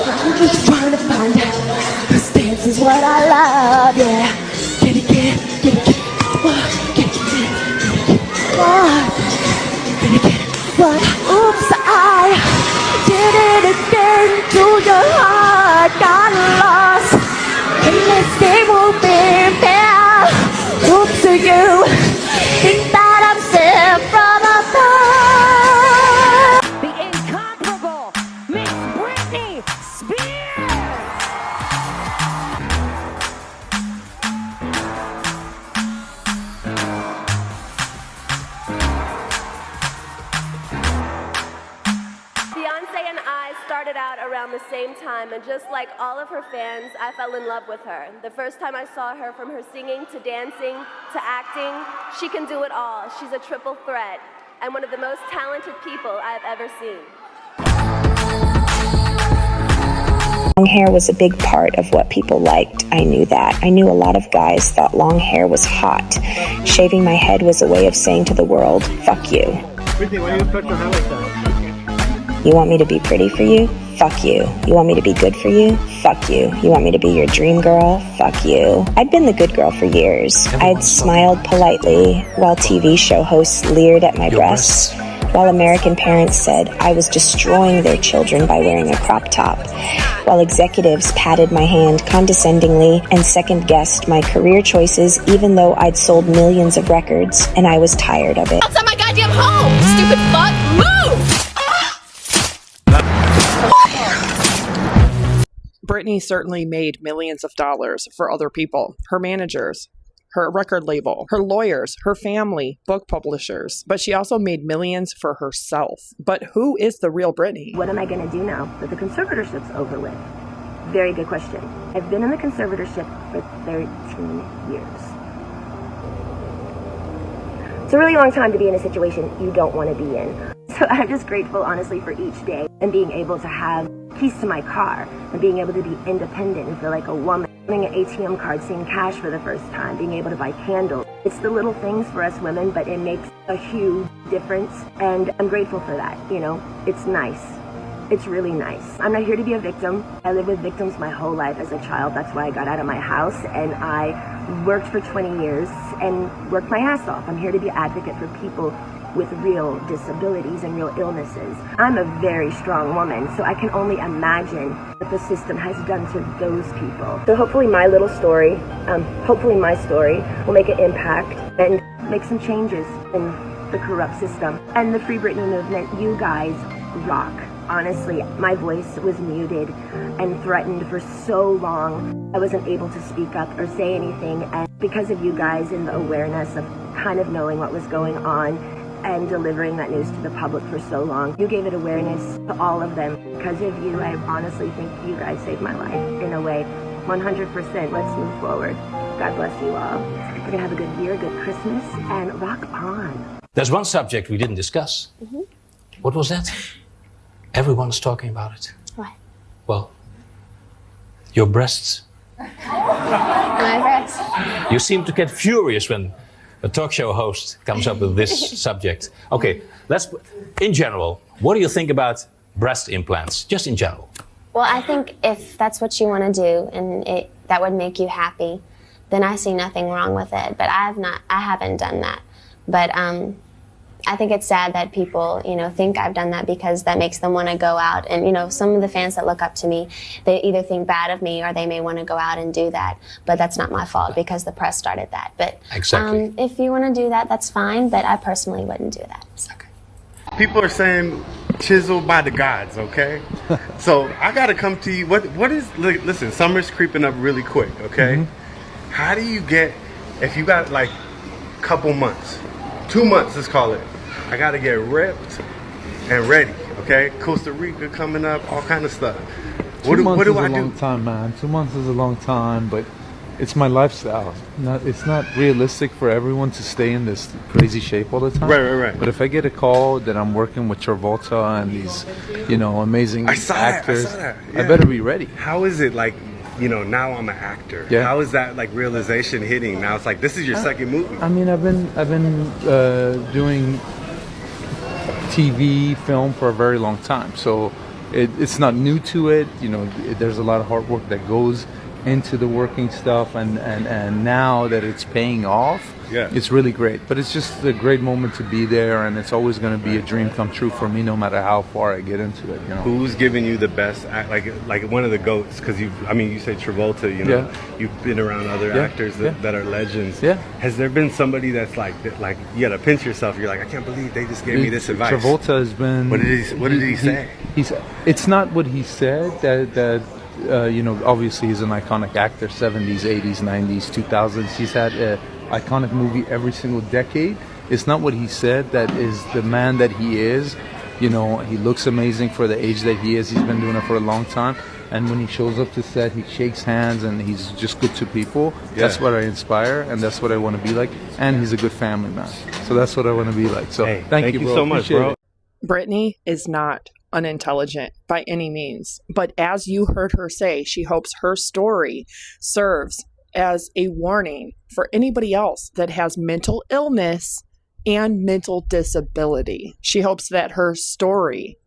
I'm just trying to find out, 'cause dance is what I love, yeah. Get it, get it, get it, get it, what? Get it, get it, get it, what? Get it, get it, what? Oops, I did it again to your heart, got lost. Hey, let's stay moving, fair. Oops, to you, think that I'm sent from above. Around the same time, and just like all of her fans, I fell in love with her. The first time I saw her, from her singing to dancing to acting, she can do it all. She's a triple threat. and one of the most talented people I've ever seen. Long hair was a big part of what people liked. I knew that. I knew a lot of guys thought long hair was hot. Shaving my head was a way of saying to the world, fuck you. Britney, why do you touch your hair like that? You want me to be pretty for you? Fuck you. You want me to be good for you? Fuck you. You want me to be your dream girl? Fuck you. I'd been the good girl for years. I'd smiled politely while TV show hosts leered at my breasts, while American parents said I was destroying their children by wearing a crop top, while executives patted my hand condescendingly and second-guessed my career choices even though I'd sold millions of records and I was tired of it. Outside my goddamn home! Stupid fuck! Move! Britney certainly made millions of dollars for other people, her managers, her record label, her lawyers, her family, book publishers. But she also made millions for herself. But who is the real Britney? What am I going to do now that the conservatorship's over with? Very good question. I've been in the conservatorship for 13 years. It's a really long time to be in a situation you don't want to be in. So I'm just grateful, honestly, for each day and being able to have keys to my car and being able to be independent and feel like a woman. Having an ATM card, seeing cash for the first time, being able to buy candles. It's the little things for us women, but it makes a huge difference. And I'm grateful for that, you know. It's nice. It's really nice. I'm not here to be a victim. I lived with victims my whole life as a child. That's why I got out of my house and I worked for 20 years and worked my ass off. I'm here to be an advocate for people with real disabilities and real illnesses. I'm a very strong woman, so I can only imagine what the system has done to those people. So hopefully my little story, hopefully my story will make an impact and make some changes in the corrupt system. And the Free Britney movement, you guys rock. Honestly, my voice was muted and threatened for so long. I wasn't able to speak up or say anything, and because of you guys and the awareness of kind of knowing what was going on and delivering that news to the public for so long, you gave it awareness to all of them. Because of you, I honestly think you guys saved my life in a way. 100%. Let's move forward. God bless you all. We're going to have a good year, good Christmas, and rock on. There's one subject we didn't discuss. Mm-hmm. What was that? Everyone's talking about it. What? Well, your breasts. My breasts. You seem to get furious when a talk show host comes up with this subject. Okay, in general, what do you think about breast implants? Just in general. Well, I think if that's what you want to do and that would make you happy, then I see nothing wrong with it. But I haven't done that. But I think it's sad that people, think I've done that because that makes them want to go out. And, some of the fans that look up to me, they either think bad of me or they may want to go out and do that. But that's not my fault because the press started that. But exactly. If you want to do that, that's fine. But I personally wouldn't do that. Okay. People are saying chiseled by the gods, okay? So I got to come to you. What is, listen, summer's creeping up really quick, okay? Mm-hmm. How do you get, if you got like a couple months, 2 months, let's call it, I gotta get ripped and ready, okay? Costa Rica coming up, all kind of stuff. What do I do? 2 months is a long time, man. 2 months is a long time, but it's my lifestyle. It's not realistic for everyone to stay in this crazy shape all the time. Right. But if I get a call that I'm working with Travolta and these, amazing actors, I saw that. Yeah. I better be ready. How is it like, now I'm an actor? Yeah. How is that like realization hitting? Now it's like, this is your second movie. I mean, I've been doing TV, film for a very long time, so it's not new to it. There's a lot of hard work that goes into the working stuff, and now that it's paying off, it's really great. But it's just a great moment to be there, and it's always going to be a dream come true for me, no matter how far I get into it. Who's giving you the best act, like one of the GOATs? Because you say Travolta, you've been around other actors that are legends. Yeah. Has there been somebody that's like you got to pinch yourself? You're like, I can't believe they just gave me this advice. Travolta has been. What did he say? It's not what he said. That obviously he's an iconic actor. 70s, 80s, 90s, 2000s. He's had an iconic movie every single decade. It's not what he said that is the man that he is. He looks amazing for the age that he is. He's been doing it for a long time. and when he shows up to set, he shakes hands and he's just good to people. That's what I inspire, and that's what I want to be like. And he's a good family man, so that's what I want to be like. So thank you, bro. so much, bro. Britney is not unintelligent by any means, but as you heard her say, she hopes her story serves as a warning for anybody else that has mental illness and mental disability. She hopes that her story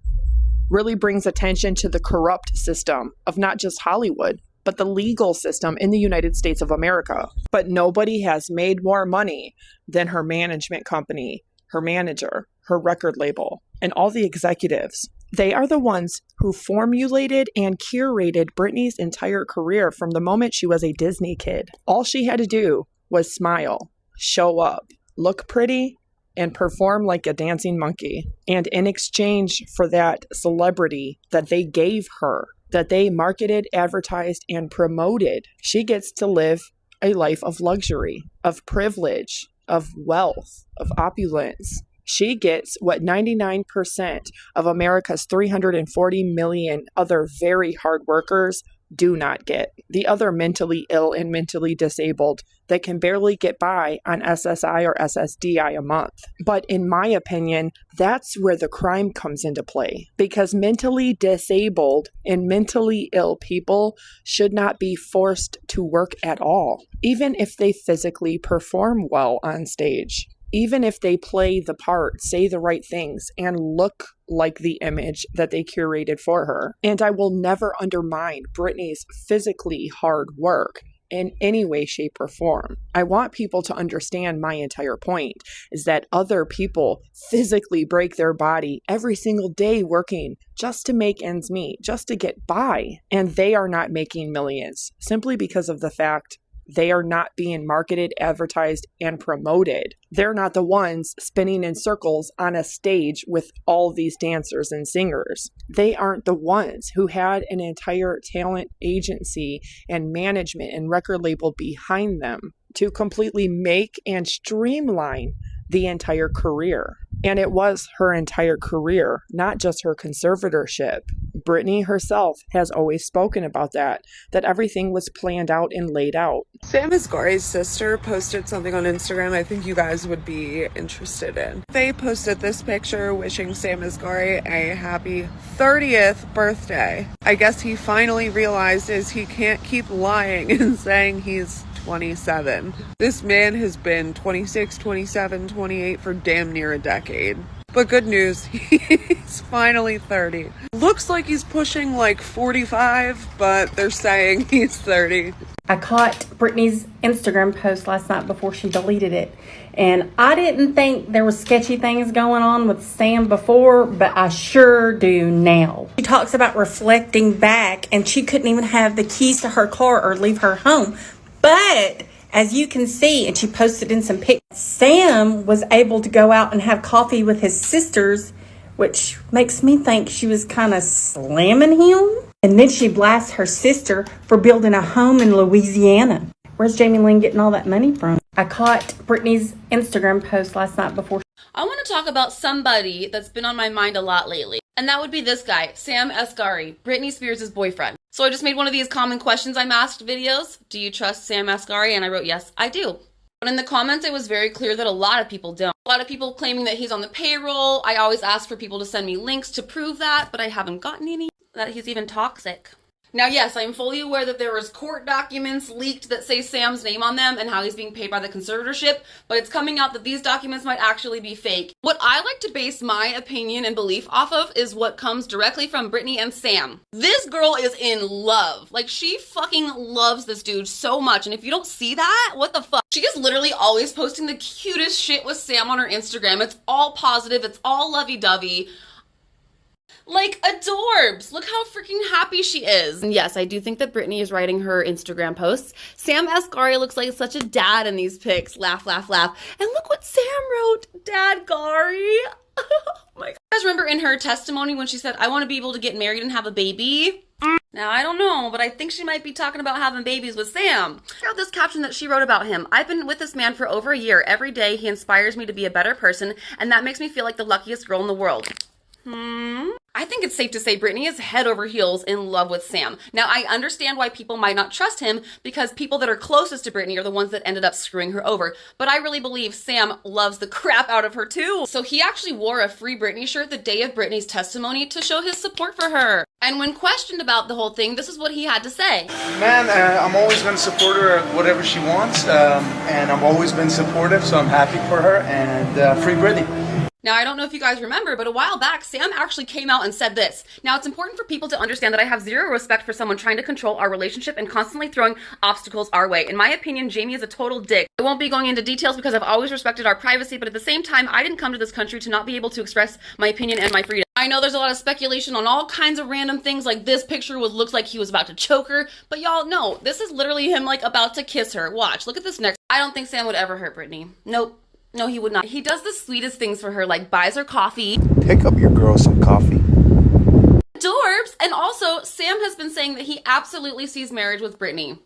really brings attention to the corrupt system of not just Hollywood, but the legal system in the United States of America. But nobody has made more money than her management company, her manager, her record label, and all the executives. They are the ones who formulated and curated Britney's entire career from the moment she was a Disney kid. All she had to do was smile, show up, look pretty, and perform like a dancing monkey. And in exchange for that celebrity that they gave her, that they marketed, advertised, and promoted, she gets to live a life of luxury, of privilege, of wealth, of opulence. She gets what 99% of America's 340 million other very hard workers do not get. The other mentally ill and mentally disabled that can barely get by on SSI or SSDI a month. But in my opinion, that's where the crime comes into play, because mentally disabled and mentally ill people should not be forced to work at all, even if they physically perform well on stage. Even if they play the part, say the right things, and look like the image that they curated for her. And I will never undermine Britney's physically hard work in any way, shape, or form. I want people to understand my entire point is that other people physically break their body every single day working just to make ends meet, just to get by. And they are not making millions simply because of the fact they are not being marketed, advertised, and promoted. They're not the ones spinning in circles on a stage with all these dancers and singers. They aren't the ones who had an entire talent agency and management and record label behind them to completely make and streamline the entire career. And it was her entire career, not just her conservatorship. Britney herself has always spoken about that everything was planned out and laid out. Sam Asghari's sister posted something on Instagram I think you guys would be interested in. They posted this picture wishing Sam Asghari a happy 30th birthday. I guess he finally realizes he can't keep lying and saying he's 27. This man has been 26, 27, 28 for damn near a decade. But good news, he's finally 30. Looks like he's pushing like 45, but they're saying he's 30. I caught Britney's Instagram post last night before she deleted it. And I didn't think there was sketchy things going on with Sam before, but I sure do now. She talks about reflecting back, and she couldn't even have the keys to her car or leave her home. But as you can see, and she posted in some pics, Sam was able to go out and have coffee with his sisters, which makes me think she was kind of slamming him. And then she blasts her sister for building a home in Louisiana. Where's Jamie Lynn getting all that money from? I caught Britney's Instagram post last night before. I want to talk about somebody that's been on my mind a lot lately. And that would be this guy, Sam Asghari, Britney Spears' boyfriend. So I just made one of these common questions I'm asked videos. Do you trust Sam Asghari? And I wrote, yes, I do. But in the comments, it was very clear that a lot of people don't. A lot of people claiming that he's on the payroll. I always ask for people to send me links to prove that, but I haven't gotten any. That he's even toxic. Now, yes, I am fully aware that there was court documents leaked that say Sam's name on them and how he's being paid by the conservatorship, but it's coming out that these documents might actually be fake. What I like to base my opinion and belief off of is what comes directly from Britney and Sam. This girl is in love. Like, she fucking loves this dude so much, and if you don't see that, what the fuck? She is literally always posting the cutest shit with Sam on her Instagram. It's all positive, it's all lovey-dovey. Like, adorbs. Look how freaking happy she is. And yes, I do think that Britney is writing her Instagram posts. Sam Asghari looks like such a dad in these pics. Laugh, laugh, laugh. And look what Sam wrote. Dad Gary. Oh my God. You guys remember in her testimony when she said, I want to be able to get married and have a baby? Now, I don't know, but I think she might be talking about having babies with Sam. Check out this caption that she wrote about him. I've been with this man for over a year. Every day he inspires me to be a better person, and that makes me feel like the luckiest girl in the world. I I think it's safe to say Britney is head over heels in love with Sam. Now, I understand why people might not trust him because people that are closest to Britney are the ones that ended up screwing her over. But I really believe Sam loves the crap out of her too. So he actually wore a Free Britney shirt the day of Britney's testimony to show his support for her. And when questioned about the whole thing, this is what he had to say. Man, I'm always going to support her at whatever she wants, and I've always been supportive, so I'm happy for her, and Free Britney. Now, I don't know if you guys remember, but a while back, Sam actually came out and said this. Now, it's important for people to understand that I have zero respect for someone trying to control our relationship and constantly throwing obstacles our way. In my opinion, Jamie is a total dick. I won't be going into details because I've always respected our privacy, but at the same time, I didn't come to this country to not be able to express my opinion and my freedom. I know there's a lot of speculation on all kinds of random things, like this picture looks like he was about to choke her, but y'all, no, this is literally him like about to kiss her. Watch, look at this next. I don't think Sam would ever hurt Britney. Nope. No, he would not. He does the sweetest things for her, like buys her coffee. Pick up your girl some coffee. Dorbs! And also, Sam has been saying that he absolutely sees marriage with Britney.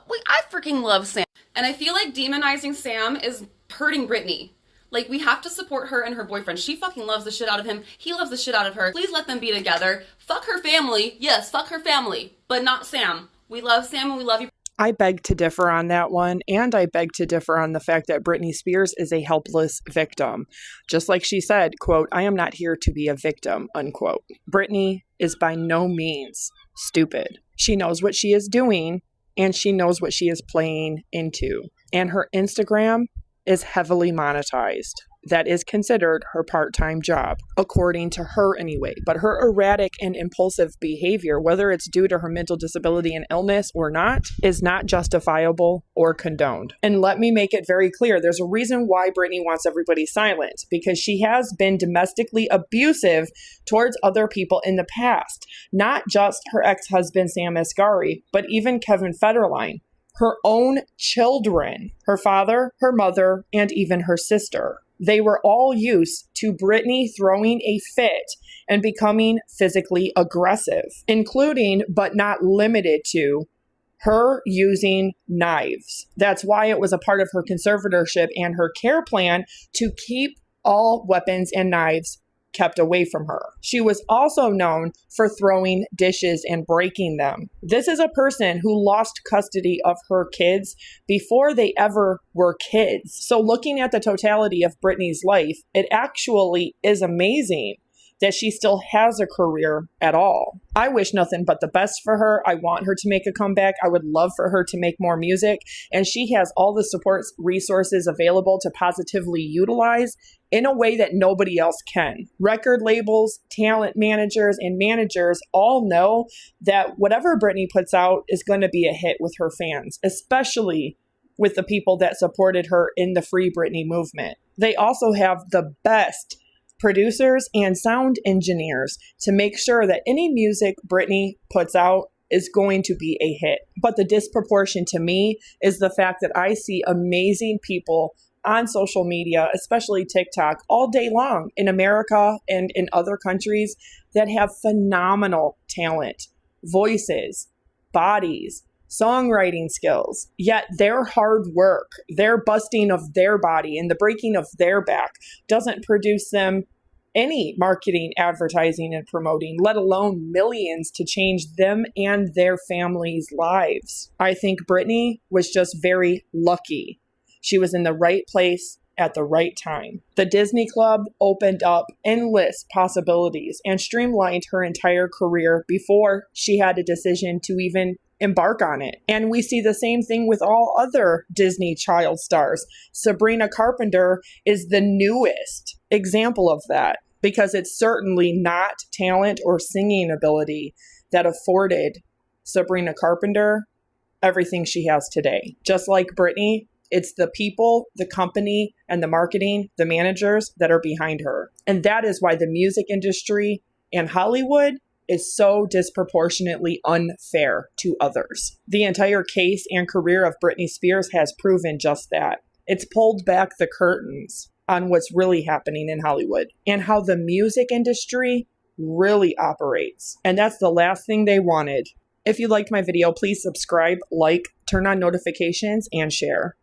Wait, I freaking love Sam. And I feel like demonizing Sam is hurting Britney. Like, we have to support her and her boyfriend. She fucking loves the shit out of him. He loves the shit out of her. Please let them be together. Fuck her family. Yes, fuck her family. But not Sam. We love Sam and we love you. I beg to differ on that one, and I beg to differ on the fact that Britney Spears is a helpless victim. Just like she said, quote, "I am not here to be a victim," unquote. Britney is by no means stupid. She knows what she is doing, and she knows what she is playing into. And her Instagram is heavily monetized. That is considered her part-time job, according to her anyway. But her erratic and impulsive behavior, whether it's due to her mental disability and illness or not, is not justifiable or condoned. And let me make it very clear, there's a reason why Britney wants everybody silent, because she has been domestically abusive towards other people in the past. Not just her ex-husband, Sam Asghari, but even Kevin Federline. Her own children, her father, her mother, and even her sister. They were all used to Britney throwing a fit and becoming physically aggressive, including, but not limited to, her using knives. That's why it was a part of her conservatorship and her care plan to keep all weapons and knives kept away from her. She was also known for throwing dishes and breaking them. This is a person who lost custody of her kids before they ever were kids. So looking at the totality of Britney's life, it actually is amazing that she still has a career at all. I wish nothing but the best for her. I want her to make a comeback. I would love for her to make more music. And she has all the support resources available to positively utilize in a way that nobody else can. Record labels, talent managers, and managers all know that whatever Britney puts out is going to be a hit with her fans, especially with the people that supported her in the Free Britney movement. They also have the best producers and sound engineers to make sure that any music Britney puts out is going to be a hit. But the disproportion to me is the fact that I see amazing people on social media, especially TikTok, all day long in America and in other countries that have phenomenal talent, voices, bodies, songwriting skills, yet their hard work, their busting of their body and the breaking of their back doesn't produce them any marketing, advertising, and promoting, let alone millions to change them and their families' lives. I think Britney was just very lucky. She was in the right place at the right time. The Disney Club opened up endless possibilities and streamlined her entire career before she had a decision to even embark on it. And we see the same thing with all other Disney child stars. Sabrina Carpenter is the newest example of that, because it's certainly not talent or singing ability that afforded Sabrina Carpenter everything she has today. Just like Britney, it's the people, the company, and the marketing, the managers that are behind her. And that is why the music industry and Hollywood is so disproportionately unfair to others. The entire case and career of Britney Spears has proven just that. It's pulled back the curtains on what's really happening in Hollywood and how the music industry really operates. And that's the last thing they wanted. If you liked my video, please subscribe, like, turn on notifications, and share.